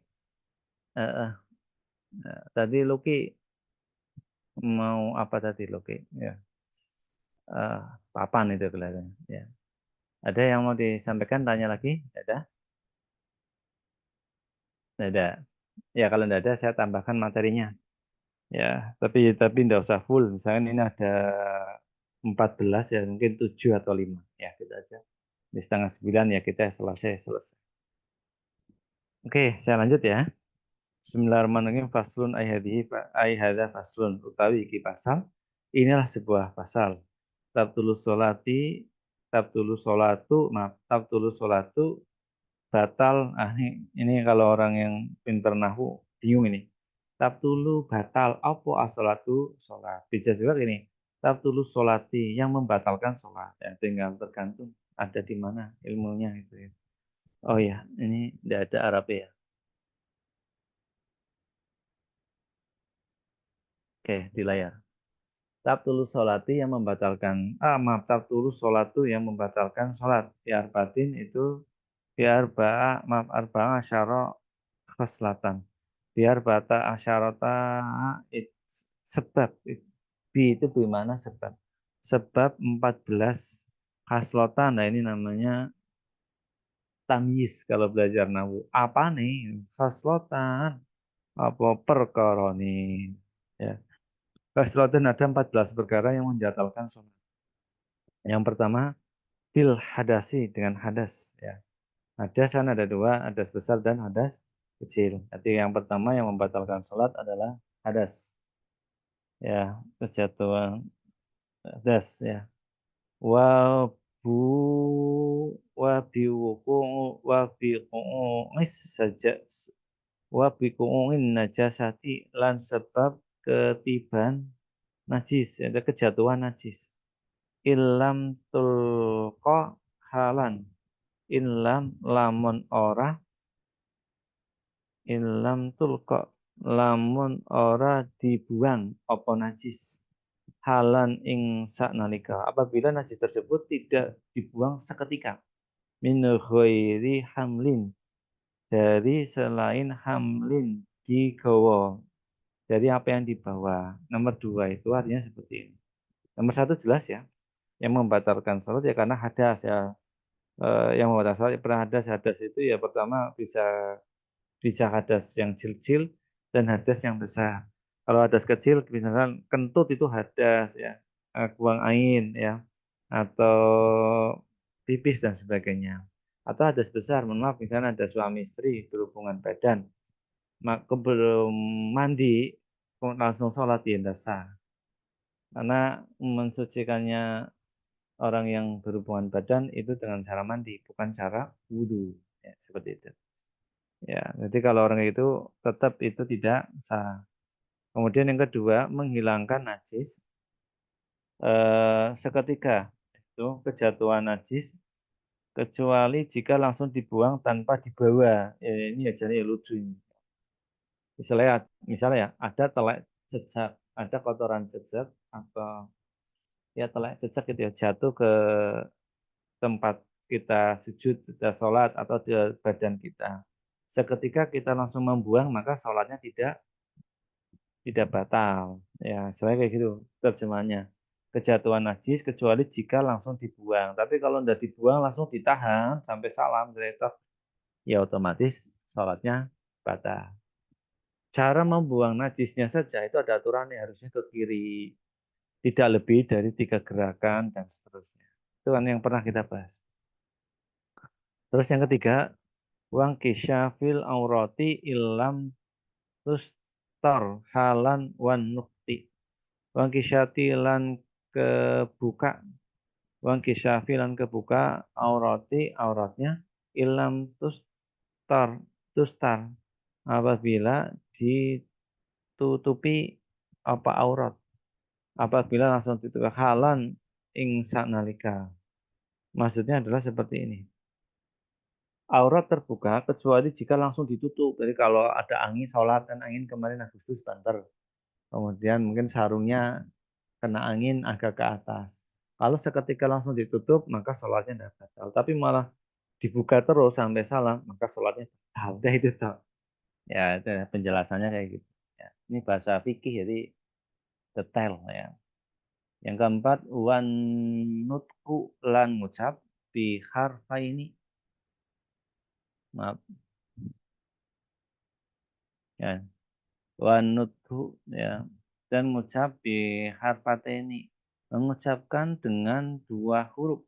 [SPEAKER 1] Eh, eh, tadi Lucky mau apa tadi Lucky? Ya, eh, papan itu kelihatannya. Ya. Ada yang mau disampaikan? Tanya lagi? Ada? Ada. Ya kalau tidak ada saya tambahkan materinya. Ya, tapi tidak usah full. Misalnya ini ada 14 ya, mungkin 7 atau 5. Ya, kita aja. Di setengah 9 ya kita selesai. Oke, saya lanjut ya. Bismillahirrahmanirrahim. Faslun ayhadha faslun. Utawi iki pasal. Inilah sebuah pasal. Tabtulus solati, tabtulus solatu, maaf, tabtulus solatu batal. Ini kalau orang yang pinter nahwu bingung ini. Tabtulu batal apa asolatu sholat. Bisa juga gini. Tabtulu sholati yang membatalkan sholat. Ya, tinggal tergantung ada di mana ilmunya itu ya. Oh ya, ini tidak ada Arab ya. Oke, di layar. Tabtulu sholati yang membatalkan, maaf, tabtulu sholatu yang membatalkan sholat. Biar batin itu, biar maaf, arba'a asyara khoslatan. Biar bata asyarata sebab. Bi itu bagaimana sebab? Sebab 14 khaslotan. Nah ini namanya tamyiz kalau belajar nahu. Apa nih? Khaslotan. Apa perkara nih? Ya. Khaslotan ada 14 perkara yang menjatalkan sholat. Yang pertama, bil hadasi dengan hadas. Ya. Hadas kan ada dua, hadas besar dan hadas kecil. Jadi yang pertama yang membatalkan sholat adalah hadas. Ya, kejatuhan hadas ya. Wa bu wa bi wuku wa bi qu'is saja wa bi qu'in najasati lan sebab ketiban najis, ada kejatuhan najis. Ilam tulqa halan ilam lamun ora ilam tulqa lamun ora dibuang apa najis halan ing saknalika apabila najis tersebut tidak dibuang seketika min ghairi hamlin dari selain hamlin digawa dari apa yang dibawa. Nomor dua itu artinya seperti ini. Nomor satu jelas ya, yang membatalkan sholat ya karena hadas ya. Yang membatalkan sholat ya, pernah hadas itu ya pertama bisa bisa hadas yang kecil dan hadas yang besar. Kalau hadas kecil misalkan kentut itu hadas ya, buang ain ya, atau pipis dan sebagainya. Atau hadas besar, mohon maaf misalnya ada suami istri berhubungan badan, maka belum mandi langsung sholat ya tidak sah. Karena mensucikannya orang yang berhubungan badan itu dengan cara mandi, bukan cara wudhu. Ya, seperti itu. Ya, jadi kalau orang itu tetap itu tidak sah. Kemudian yang kedua, menghilangkan najis seketika itu kejatuhan najis kecuali jika langsung dibuang tanpa dibawa. Ya, ini aja ya lucu ini. Misalnya ya ada telek jejak, ada kotoran jejak atau ya telek jejak gitu ya jatuh ke tempat kita sujud, kita sholat atau di badan kita. Seketika kita langsung membuang maka sholatnya tidak batal. Ya, saya kayak gitu terjemahannya. Kejatuhan najis kecuali jika langsung dibuang. Tapi kalau tidak dibuang langsung ditahan sampai salam gretok, ya otomatis sholatnya batal. Cara membuang najisnya saja itu ada aturannya harusnya ke kiri, tidak lebih dari 3 gerakan dan seterusnya. Itu kan yang pernah kita bahas. Terus yang ketiga, wang kisyafil aurati ilam tustor halan wan nukti. Wang kisyati lan kebuka, wang kisyafi lan kebuka aurati auratnya ilam tustar apabila ditutupi apa aurat, apabila langsung ditutupi halan ing saknalika. Maksudnya adalah seperti ini. Aurat terbuka kecuali jika langsung ditutup. Jadi kalau ada angin sholat kan angin kemarin Agustus banter. Kemudian mungkin sarungnya kena angin agak ke atas. Kalau seketika langsung ditutup maka sholatnya tidak batal. Tapi malah dibuka terus sampai salam maka sholatnya batal. Udah itu toh. Ya itu penjelasannya kayak gitu. Ya, ini bahasa fikih jadi detail ya. Yang keempat wan nutku lan ngucap bi harfaini. Maaf ya. Wan nutku ya dan ngucap bi harfateni. Mengucapkan dengan 2 huruf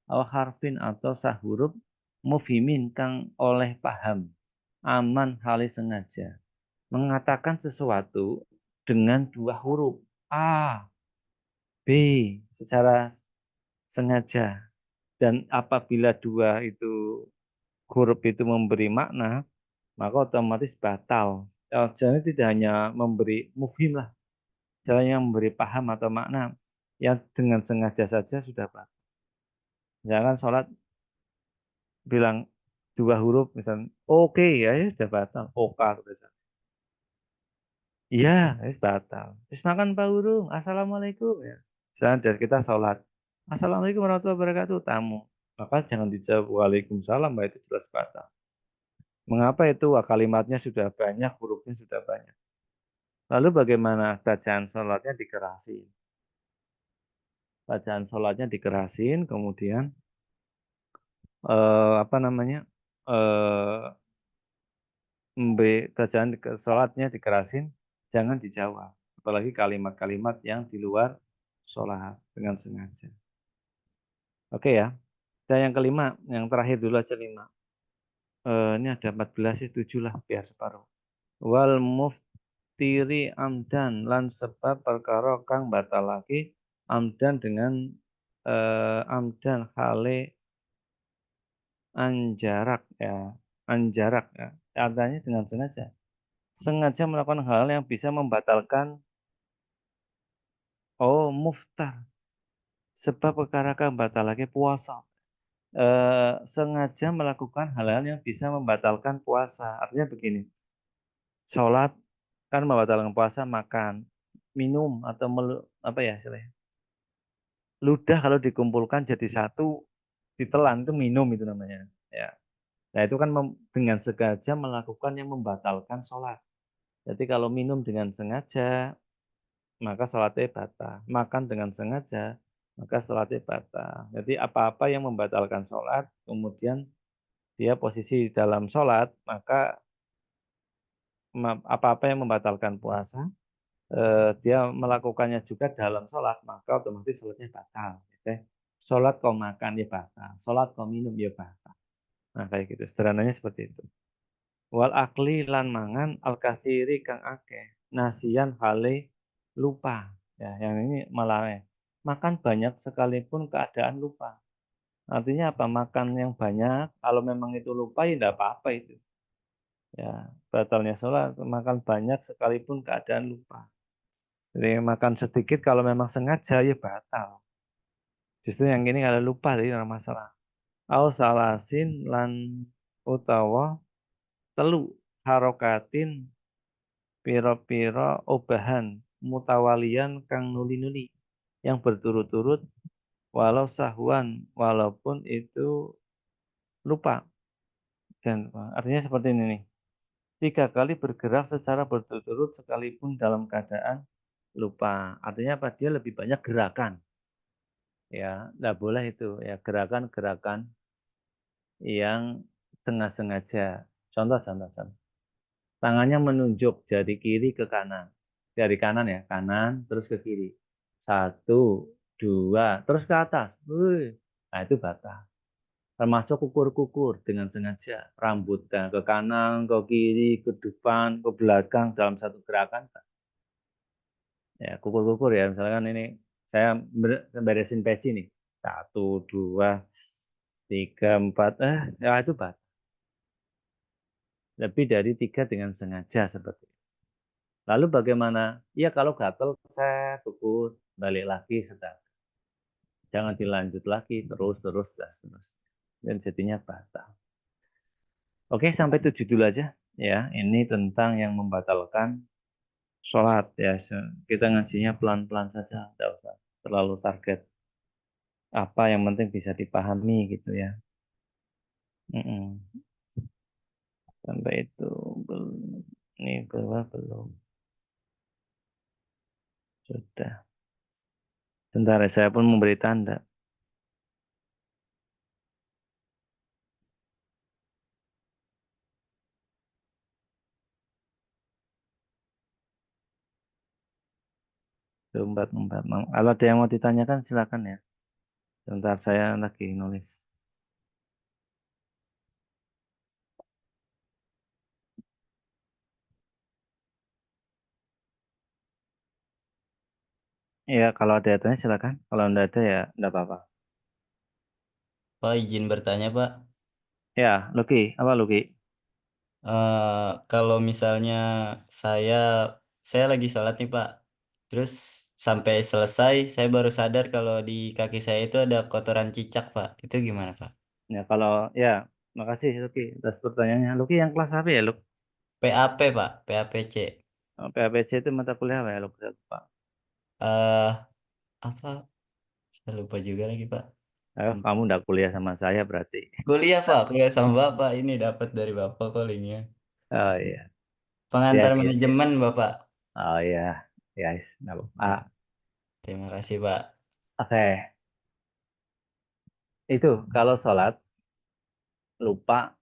[SPEAKER 1] au harfin atau sahuruf mufhimin kang oleh paham aman hali sengaja mengatakan sesuatu dengan 2 huruf A B secara sengaja dan apabila dua huruf itu memberi makna maka otomatis batal. Jadi tidak hanya memberi mufhim lah, caranya memberi paham atau makna yang dengan sengaja saja sudah batal. Jangan sholat bilang 2 huruf misalnya oke ya, ya sudah batal oka misalnya iya ya batal terus makan Pak Urung assalamualaikum ya misalnya kita sholat assalamualaikum warahmatullahi wabarakatuh tamu maka jangan dijawab waalaikumsalam itu jelas batal. Mengapa itu? Wah, kalimatnya sudah banyak hurufnya sudah banyak. Lalu bagaimana bacaan sholatnya dikerasin, bacaan sholatnya dikerasin kemudian apa namanya eh, bacaan sholatnya dikerasin, jangan dijawab. Apalagi kalimat-kalimat yang di luar sholat dengan sengaja. Oke ya. Dan yang kelima, yang terakhir dulu aja 5. Ini ada 14 sih 7 lah biar separuh. Wal muftiri amdan lan sebab perkara kang batalake amdan dengan amdan hale anjarak ya. Anjarak ya. Artinya dengan sengaja. Sengaja melakukan hal yang bisa membatalkan muftar sebab perkara kang batalake puasa. Sengaja melakukan hal-hal yang bisa membatalkan puasa. Artinya begini, sholat kan membatalkan puasa, makan, minum atau apa ya istilahnya, ludah kalau dikumpulkan jadi satu, ditelan itu minum itu namanya. Ya, nah itu kan dengan sengaja melakukan yang membatalkan sholat. Jadi kalau minum dengan sengaja maka sholatnya batal. Makan dengan sengaja maka sholatnya batal. Jadi apa-apa yang membatalkan sholat, kemudian dia posisi dalam sholat, maka apa-apa yang membatalkan puasa, dia melakukannya juga dalam sholat, maka otomatis sholatnya batal. Gitu. Sholat kau makan ya batal, sholat kau minum ya batal. Nah kayak gitu, sederhananya seperti itu. Wal akli lan mangan al kathiri kang akeh, nasian hale lupa. Ya, yang ini malah makan banyak sekalipun keadaan lupa. Artinya apa? Makan yang banyak, kalau memang itu lupa ya tidak apa-apa itu. Ya, batalnya sholat makan banyak sekalipun keadaan lupa. Jadi makan sedikit kalau memang sengaja ya batal. Justru yang ini kalau lupa jadi ora masalah. Au salasin lan utawa telu harokatin piro-piro obahan mutawalian kang nuli-nuli yang berturut-turut walau sahwan walaupun itu lupa. Dan artinya seperti ini nih. 3 kali bergerak secara berturut-turut sekalipun dalam keadaan lupa. Artinya apa? Dia lebih banyak gerakan. Ya, nggak boleh itu ya gerakan-gerakan yang sengaja. Contoh. Tangannya menunjuk dari kiri ke kanan. Dari kanan ya, kanan terus ke kiri. Satu, dua, terus ke atas. Wih. Nah, itu batal. Termasuk kukur-kukur dengan sengaja. Rambutnya ke kanan, ke kiri, ke depan, ke belakang dalam satu gerakan. Ya, kukur-kukur ya. Misalkan ini saya beresin peci nih. Satu, dua, tiga, empat. Ya itu batal. Lebih dari 3 dengan sengaja seperti itu. Lalu bagaimana? Ya kalau gatel saya ukur balik lagi sedang. Jangan dilanjut lagi terus. Dan jadinya batal. Oke, sampai 7 dulu aja ya. Ini tentang yang membatalkan sholat ya. Kita ngajinya pelan-pelan saja, tidak usah terlalu target. Apa yang penting bisa dipahami gitu ya. Mm-mm. Sampai itu belum. Ini belum. Sudah. Sebentar, saya pun memberi tanda. Empat. Kalau ada yang mau ditanyakan silakan ya. Sebentar saya lagi nulis. Ya kalau ada yang tanya silakan. Kalau enggak ada ya enggak apa-apa.
[SPEAKER 3] Pak izin bertanya Pak.
[SPEAKER 1] Ya, Luki, apa Luki?
[SPEAKER 3] Kalau misalnya saya saya lagi sholat nih Pak, terus sampai selesai saya baru sadar kalau di kaki saya itu ada kotoran cicak Pak. Itu gimana Pak?
[SPEAKER 1] Ya kalau ya, makasih Luki atas pertanyaannya. Luki yang kelas apa ya, Luk?
[SPEAKER 3] PAP Pak, PAPC.
[SPEAKER 1] PAPC itu mata kuliah apa ya, Luk? Saya lupa.
[SPEAKER 3] eh Apa? Saya lupa juga lagi Pak.
[SPEAKER 1] Kamu udah kuliah sama saya berarti.
[SPEAKER 3] Kuliah Pak, kuliah sama Bapak ini dapat dari Bapak kok linknya.
[SPEAKER 1] Oh iya,
[SPEAKER 3] Pengantar
[SPEAKER 1] siap.
[SPEAKER 3] manajemen Bapak.
[SPEAKER 1] Oh iya, guys, nggak apa-apa.
[SPEAKER 3] Ya, terima kasih Pak.
[SPEAKER 1] Oke, itu kalau sholat lupa,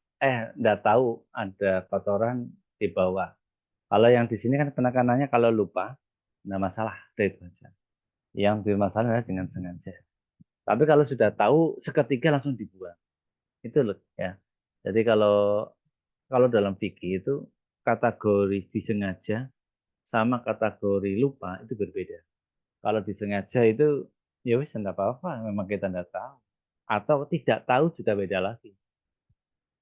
[SPEAKER 1] nggak tahu ada kotoran di bawah. Kalau yang di sini kan penekanannya kalau lupa, nggak masalah, itu aja. Yang bermasalah adalah dengan sengaja. Tapi kalau sudah tahu, seketika langsung dibuang. Itu loh ya. Jadi kalau kalau dalam fikih itu kategori disengaja sama kategori lupa itu berbeda. Kalau disengaja itu ya wis enggak apa-apa, memang kita enggak tahu. Atau tidak tahu juga beda lagi.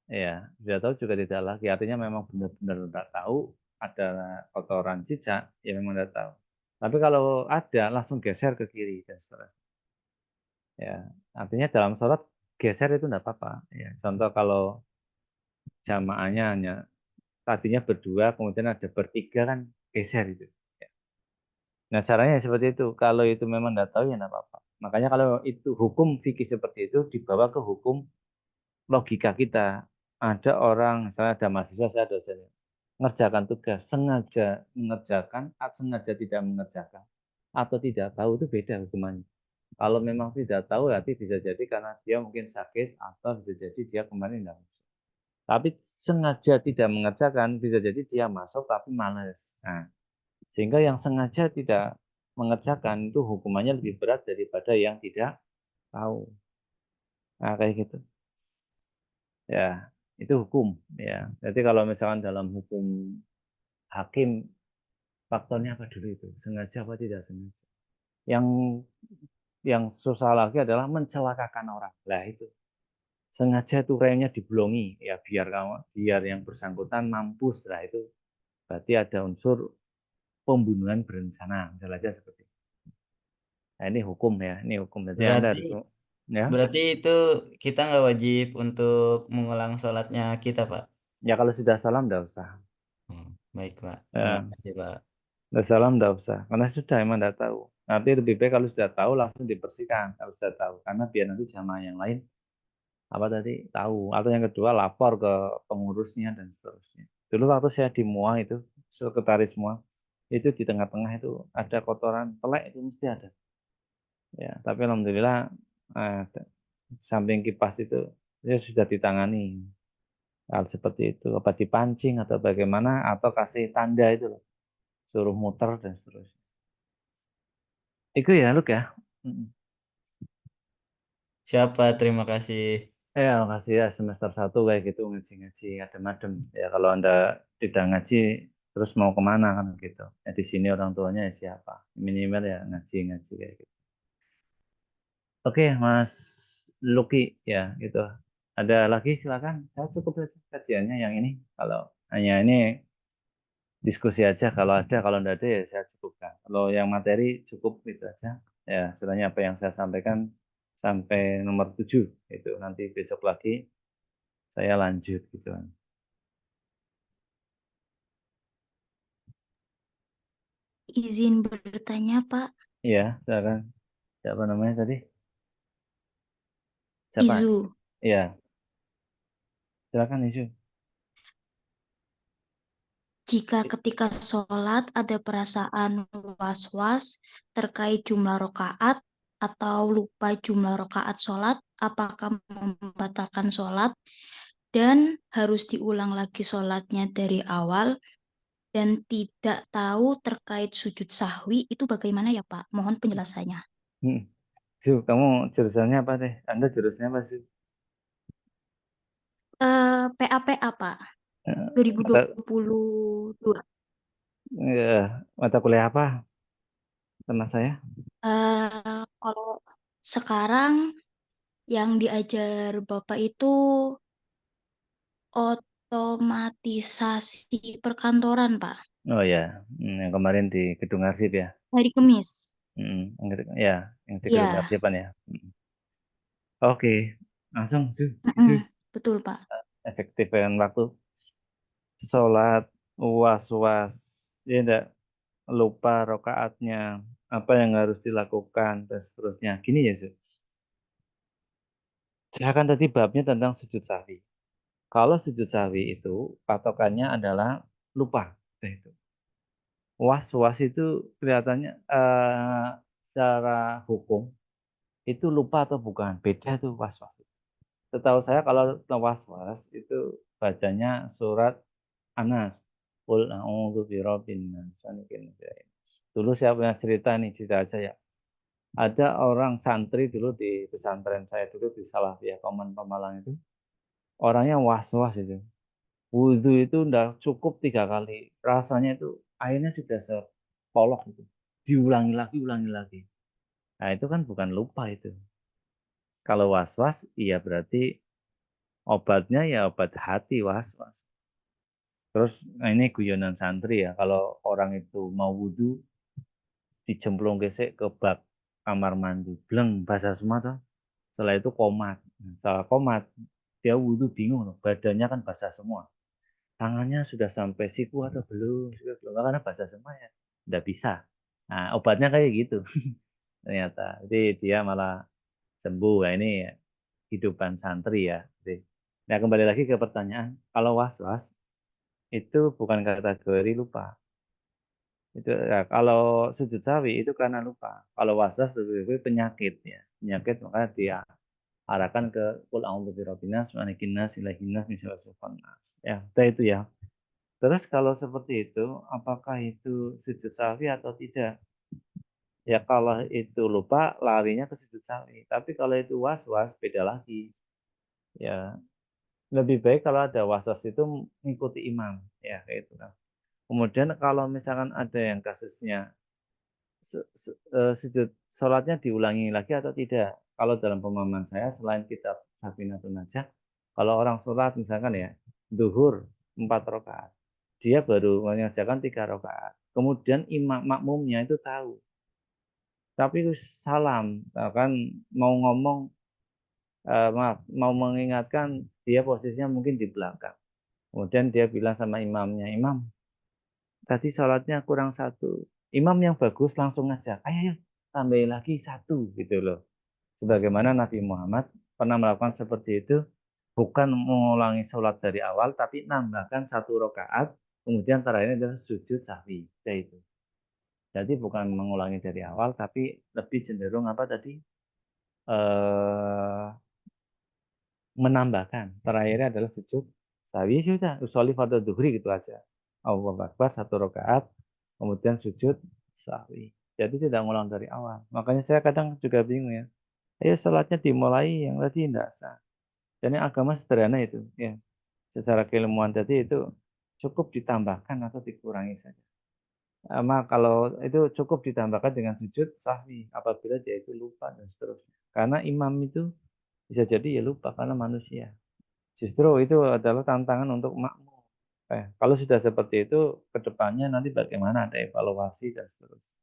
[SPEAKER 1] Ya, tidak tahu juga tidak lagi. Artinya memang benar-benar enggak tahu ada kotoran cicak, ya memang enggak tahu. Tapi kalau ada langsung geser ke kiri dan seterusnya. Ya, artinya dalam sholat geser itu enggak apa-apa. Ya, contoh kalau jamaahnya hanya tadinya berdua, kemudian ada bertiga kan geser itu. Ya. Nah caranya seperti itu. Kalau itu memang nggak tahu ya nggak apa-apa. Makanya kalau itu hukum fikih seperti itu dibawa ke hukum logika kita. Ada orang, misalnya ada mahasiswa, saya dosen, mengerjakan tugas, sengaja mengerjakan, atau sengaja tidak mengerjakan, atau tidak tahu itu beda hukumannya. Kalau memang tidak tahu, berarti bisa jadi karena dia mungkin sakit, atau bisa jadi dia kemarin tidak masuk. Tapi sengaja tidak mengerjakan, bisa jadi dia masuk tapi malas. Nah, sehingga yang sengaja tidak mengerjakan itu hukumannya lebih berat daripada yang tidak tahu. Nah, kayak gitu. Ya, itu hukum ya. Jadi kalau misalkan dalam hukum hakim faktornya apa dulu itu? Sengaja apa tidak sengaja? Yang yang susah lagi adalah mencelakakan orang. Lah itu. Sengaja itu remnya diblongi ya biar yang bersangkutan mampus lah itu berarti ada unsur pembunuhan berencana, misalnya aja seperti itu. Nah, ini hukum ya, ini hukum. Jadi Anda
[SPEAKER 3] Berarti
[SPEAKER 1] harus ya.
[SPEAKER 3] berarti itu kita nggak wajib untuk mengulang sholatnya kita, Pak.
[SPEAKER 1] Ya kalau sudah salam enggak usah.
[SPEAKER 3] Baik, Pak. Terima
[SPEAKER 1] Ya,
[SPEAKER 3] kasih, Pak.
[SPEAKER 1] sudah salam enggak usah. Karena sudah emang enggak tahu. Nanti lebih baik kalau sudah tahu langsung dibersihkan kalau sudah tahu. Karena biar nanti jamaah yang lain apa tadi tahu. Atau yang kedua lapor ke pengurusnya dan seterusnya. Dulu waktu saya di MUA itu, sekretaris MUA, itu di tengah-tengah itu ada kotoran telek itu mesti ada. Ya, tapi alhamdulillah samping kipas itu ya sudah ditangani. Hal seperti itu, apa dipancing atau bagaimana atau kasih tanda itu loh, suruh muter dan seterusnya. Itu ya, Luk ya. Mm.
[SPEAKER 3] Siapa? Terima kasih.
[SPEAKER 1] Makasih ya semester 1 kayak gitu ngaji-ngaji adem-adem. Ya kalau Anda tidak ngaji terus mau kemana kan gitu. Ya di sini orang tuanya ya siapa? Minimal ya ngaji-ngaji kayak gitu. Oke, Mas Luki ya gitu. Ada lagi silakan. Saya cukup saja kajiannya yang ini. Kalau hanya ini diskusi aja kalau ada, kalau enggak ada ya saya cukupkan. Kalau yang materi cukup itu aja. Ya, sebenarnya apa yang saya sampaikan sampai nomor 7 itu nanti besok lagi saya lanjut gitu.
[SPEAKER 2] Izin bertanya, Pak.
[SPEAKER 1] Iya, silakan. Siapa namanya tadi? Siapa?
[SPEAKER 2] Izu,
[SPEAKER 1] Iya, silakan Isu.
[SPEAKER 2] jika ketika sholat ada perasaan was-was terkait jumlah rokaat atau lupa jumlah rokaat sholat, apakah membatalkan sholat dan harus diulang lagi sholatnya dari awal dan tidak tahu terkait sujud sahwi, itu bagaimana ya Pak? Mohon penjelasannya.
[SPEAKER 1] Hmm. Su, kamu jurusannya apa deh? Anda jurusannya apa Su?
[SPEAKER 2] PAPA Pak,
[SPEAKER 1] Eh, Mata,
[SPEAKER 2] 2022.
[SPEAKER 1] mata kuliah apa? Sama saya?
[SPEAKER 2] Kalau sekarang yang diajar Bapak itu otomatisasi perkantoran, Pak.
[SPEAKER 1] Oh ya, yang kemarin di Gedung Arsip ya.
[SPEAKER 2] Hari Kamis.
[SPEAKER 1] Ya, yang di Gedung
[SPEAKER 2] Ya,
[SPEAKER 1] Arsipan ya. Oke, langsung Su. Isu.
[SPEAKER 2] mm-mm, betul, Pak.
[SPEAKER 1] Efektif dengan waktu. Sholat was-was. Ya enggak lupa rokaatnya. Apa yang harus dilakukan dan seterusnya. Gini ya Su. Saya kan tadi babnya tentang sujud sahwi. Kalau sujud sahwi itu patokannya adalah lupa. Nah, itu. Was-was itu kelihatannya secara hukum itu lupa atau bukan. Beda tuh was-was. Setahu saya kalau was-was itu bacanya surat Anas. Qul a'udzu birabbin nas. Dulu saya punya cerita nih, cerita aja ya. Ada orang santri dulu di pesantren saya dulu di Salafiyah Kauman Pemalang itu. Orangnya was-was itu. Wudhu itu udah cukup 3 kali. Rasanya itu airnya sudah sepolok itu. Diulangi lagi, ulangi lagi. Nah itu kan bukan lupa itu. Kalau was-was, iya berarti obatnya ya obat hati was-was. Terus nah ini guyonan santri ya. Kalau orang itu mau wudhu, dicemplung gesek ke bak kamar mandi. Bleng, bahasa semua tuh. Setelah itu komat. Setelah komat, dia wudhu bingung. Badannya kan basah semua. Tangannya sudah sampai siku atau belum? Sudah belum. Karena bahasa semua ya tidak bisa. Nah, obatnya kayak gitu ternyata. Jadi dia malah sembuh. Nah, ini kehidupan santri ya. Nah, kembali lagi ke pertanyaan. Kalau was-was itu bukan kategori lupa. Itu ya, kalau sujud sawi itu karena lupa. Kalau was-was lebih penyakit ya. Penyakit maka dia arahkan ke qul a'udzu birabbin nas, malikin nas, ilahin nas, min syarri nas. Ya, itu ya. Terus kalau seperti itu, apakah itu sujud sahwi atau tidak? Ya kalau itu lupa, larinya ke sujud sahwi. Tapi kalau itu was-was, beda lagi. Ya lebih baik kalau ada was-was itu mengikuti imam. Ya kayak itu kan. Kemudian kalau misalkan ada yang kasusnya sujud sholatnya diulangi lagi atau tidak? Kalau dalam pemahaman saya, selain kitab Safinatun Najah, kalau orang sholat misalkan ya, duhur 4 rakaat, dia baru mengerjakan 3 rakaat. kemudian imam makmumnya itu tahu, tapi salam, kan mau ngomong, maaf, mau mengingatkan, dia posisinya mungkin di belakang. Kemudian dia bilang sama imamnya, imam, tadi sholatnya kurang satu. Imam yang bagus langsung ngajak, ayo, tambahin lagi satu, gitu loh. Sebagaimana Nabi Muhammad pernah melakukan seperti itu, bukan mengulangi sholat dari awal, tapi nambahkan satu rakaat, kemudian terakhirnya adalah sujud sahwi. Itu. Jadi bukan mengulangi dari awal, tapi lebih cenderung apa tadi? Menambahkan. Terakhirnya adalah sujud sahwi, sudah. Usolli fardhu dhuhri gitu aja. Allahu Akbar, satu rakaat, kemudian sujud sahwi. Jadi tidak ngulang dari awal. Makanya saya kadang juga bingung ya. Ayo sholatnya dimulai yang tadi tidak sah. Jadi agama sederhana itu, ya. Secara keilmuan tadi itu cukup ditambahkan atau dikurangi saja. Sama kalau itu cukup ditambahkan dengan sujud sahwi apabila dia itu lupa dan seterusnya. Karena imam itu bisa jadi ya lupa karena manusia. Justru itu adalah tantangan untuk makmum. Kalau sudah seperti itu, kedepannya nanti bagaimana ada evaluasi dan seterusnya.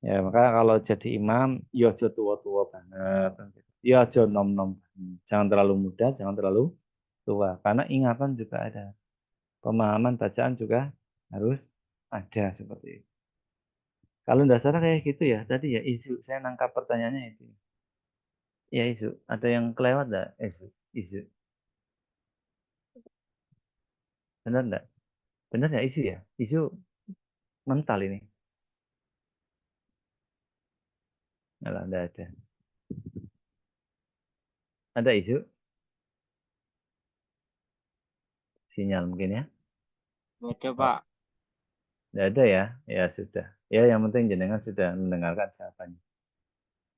[SPEAKER 1] Ya, maka kalau jadi imam, ya aja tua-tua banget. Ya aja nom-nom. Jangan terlalu muda, jangan terlalu tua. Karena ingatan juga ada. Pemahaman bacaan juga harus ada seperti itu. Kalau tidak salah kayak gitu ya. Tadi ya isu, saya nangkap pertanyaannya itu. Ya isu, ada yang kelewat enggak? Isu. Benar enggak? Benar ya isu ya? Isu mental ini. Enggak ada. Ada isu? Sinyal mungkin ya?
[SPEAKER 4] Ada,
[SPEAKER 1] Oh,
[SPEAKER 4] Pak.
[SPEAKER 1] enggak ada ya? Ya sudah. Ya yang penting jenengan sudah mendengarkan jawabannya.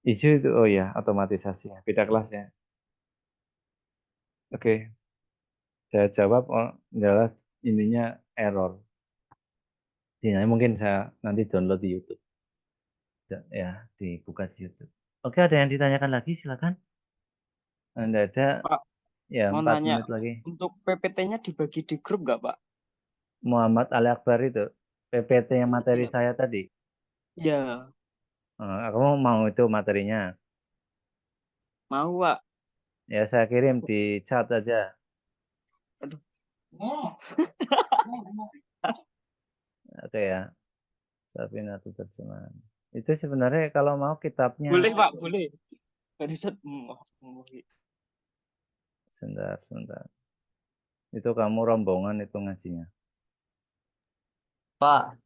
[SPEAKER 1] Isu itu, oh ya, otomatisasi. Beda kelas ya. Oke, saya jawab, oh, adalah ininya error. Ya, mungkin saya nanti download di YouTube. Ya, dibuka di YouTube. Oke, ada yang ditanyakan lagi, silakan. Anda ada,
[SPEAKER 4] Pak,
[SPEAKER 1] ya,
[SPEAKER 4] mau
[SPEAKER 1] 4
[SPEAKER 4] nanya,
[SPEAKER 1] menit lagi.
[SPEAKER 4] untuk PPT-nya dibagi di grup nggak, Pak?
[SPEAKER 1] Muhammad Ali Akbar itu, PPT yang materi
[SPEAKER 4] Iya.
[SPEAKER 1] saya tadi.
[SPEAKER 4] Iya,
[SPEAKER 1] Kamu mau itu materinya?
[SPEAKER 4] mau, Pak.
[SPEAKER 1] Ya, saya kirim di chat aja.
[SPEAKER 4] Aduh.
[SPEAKER 1] Oke ya, Safinatu Terjemahan. Itu sebenarnya kalau mau kitabnya,
[SPEAKER 4] Boleh, Pak, boleh. Barusan
[SPEAKER 1] sebentar. Itu kamu rombongan itu ngajinya.
[SPEAKER 3] Pak,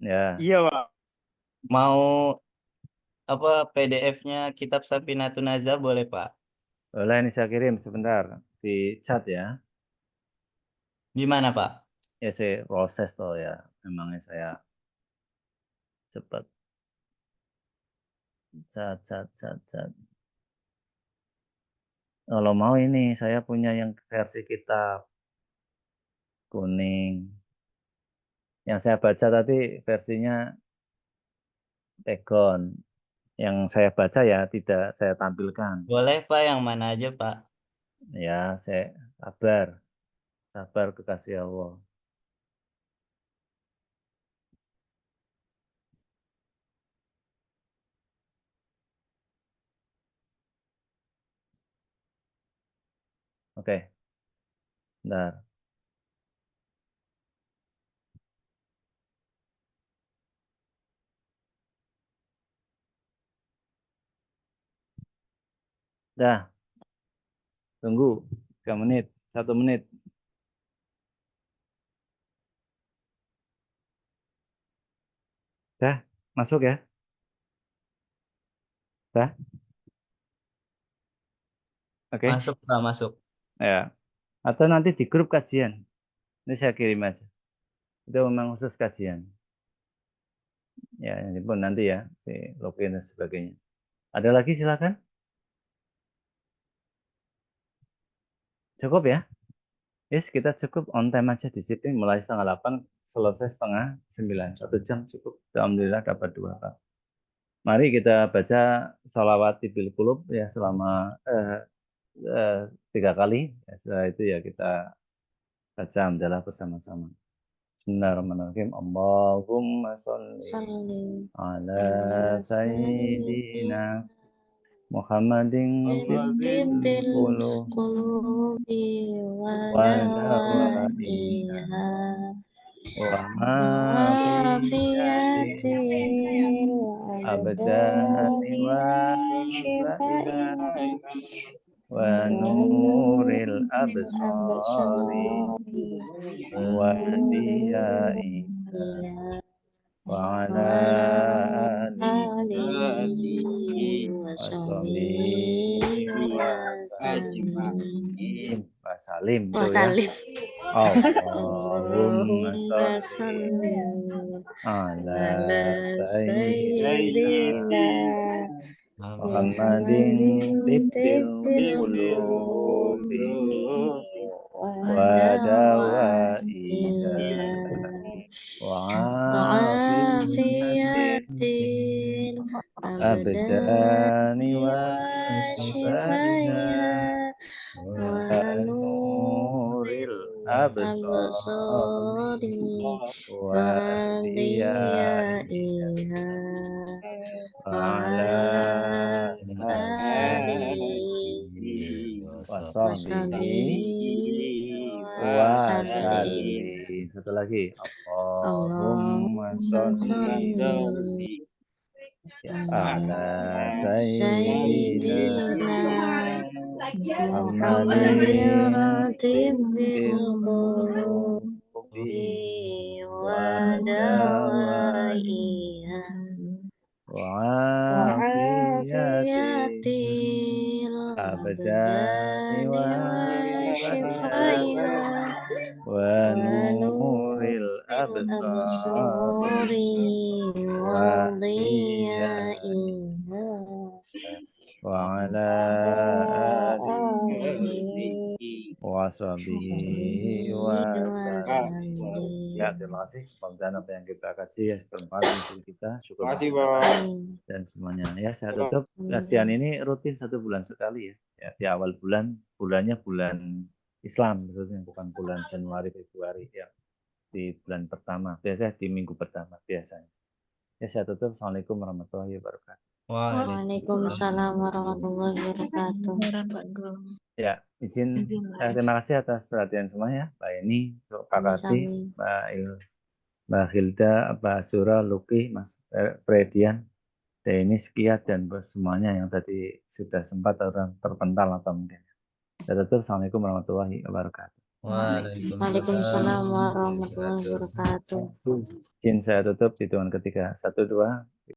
[SPEAKER 1] Ya,
[SPEAKER 4] Iya, Pak.
[SPEAKER 3] mau apa PDF-nya kitab Safinatun Nazah boleh, Pak?
[SPEAKER 1] boleh ini saya kirim sebentar di chat ya.
[SPEAKER 3] Gimana, Pak?
[SPEAKER 1] Ya saya proses toh ya. Memangnya saya cepat. Cat. Kalau mau ini saya punya yang versi kitab kuning. Yang saya baca tadi versinya Tegon. Yang saya baca ya tidak saya tampilkan.
[SPEAKER 3] Boleh, Pak, yang mana aja, Pak?
[SPEAKER 1] Ya, saya sabar kekasih Allah. Oke, bentar. Dah, tunggu 3 menit, 1 menit. Dah, masuk ya? Dah, oke.
[SPEAKER 3] Masuk, Pak, masuk.
[SPEAKER 1] Ya. Atau nanti di grup kajian. Ini saya kirim aja. Itu memang khusus kajian. Ya, ini pun nanti ya, di login dan sebagainya. Ada lagi silakan. Cukup ya? Yes, kita cukup on time aja disiplin mulai setengah 8 selesai setengah 9. 1 jam cukup. Alhamdulillah dapat 2 Pak. Mari kita baca salawat tibil kulub ya selama 3 kali. Ya, setelah itu ya kita baca hamdalah bersama-sama. Bismillahirrahmanirrahim. Allahumma sholli
[SPEAKER 2] Salli
[SPEAKER 1] ala
[SPEAKER 2] ala
[SPEAKER 1] sayyidina Muhammadin
[SPEAKER 2] Tibbil
[SPEAKER 1] tibbil qulub
[SPEAKER 2] qulubi wa
[SPEAKER 1] wa
[SPEAKER 2] dawaiha
[SPEAKER 1] dawaiha wa
[SPEAKER 2] afiyatil
[SPEAKER 1] abdani
[SPEAKER 2] abdani
[SPEAKER 1] wa
[SPEAKER 2] wa
[SPEAKER 1] shifaiha
[SPEAKER 2] shifaiha
[SPEAKER 1] wa nuril absari
[SPEAKER 2] absari
[SPEAKER 1] wa diyaiha wa ala alihi wa sahbihi wa salim tuh ya. Allahumma sholli ala sayyidina Muhammadin tibbil qulubi wa dawaiha wa afiyatil abdani wa shifaiha wa nuril absari wa diyaiha wa ala alihi wa sahbihi wa sallim. Satu lagi. Allahumma sholli ala sayyidina Muhammadin tibbil qulubi wa dawaiha wa afiyatil abdani wa shifaiha wa nuril absari wa diyaiha wa ala alihi wa sahbihi wa sallim. Ya, terima kasih pembelajaran apa yang kita kaji ya, bermanfaat untuk kita. Syukur dan semuanya. Ya, saya tutup kajian ini rutin 1 bulan sekali ya. Ya, di awal bulan, bulannya bulan Islam, maksudnya bukan bulan Januari Februari ya. Di bulan pertama, biasanya di minggu pertama biasanya. Ya, saya tutup. Assalamualaikum warahmatullahi wabarakatuh.
[SPEAKER 2] Waalaikumsalam warahmatullahi wabarakatuh.
[SPEAKER 1] Ya, izin terima kasih atas perhatian semuanya. Mbak Eni, Pak Kati, Mbak Hilda, Mbak Sura, Luki, Mas Fredian, Denis, Kiat, dan semuanya yang tadi sudah sempat terpental atau mungkin. Saya tutup. Assalamualaikum warahmatullahi wabarakatuh.
[SPEAKER 2] Waalaikumsalam warahmatullahi wabarakatuh.
[SPEAKER 1] Izin saya tutup hitungan ketiga. 1, 2.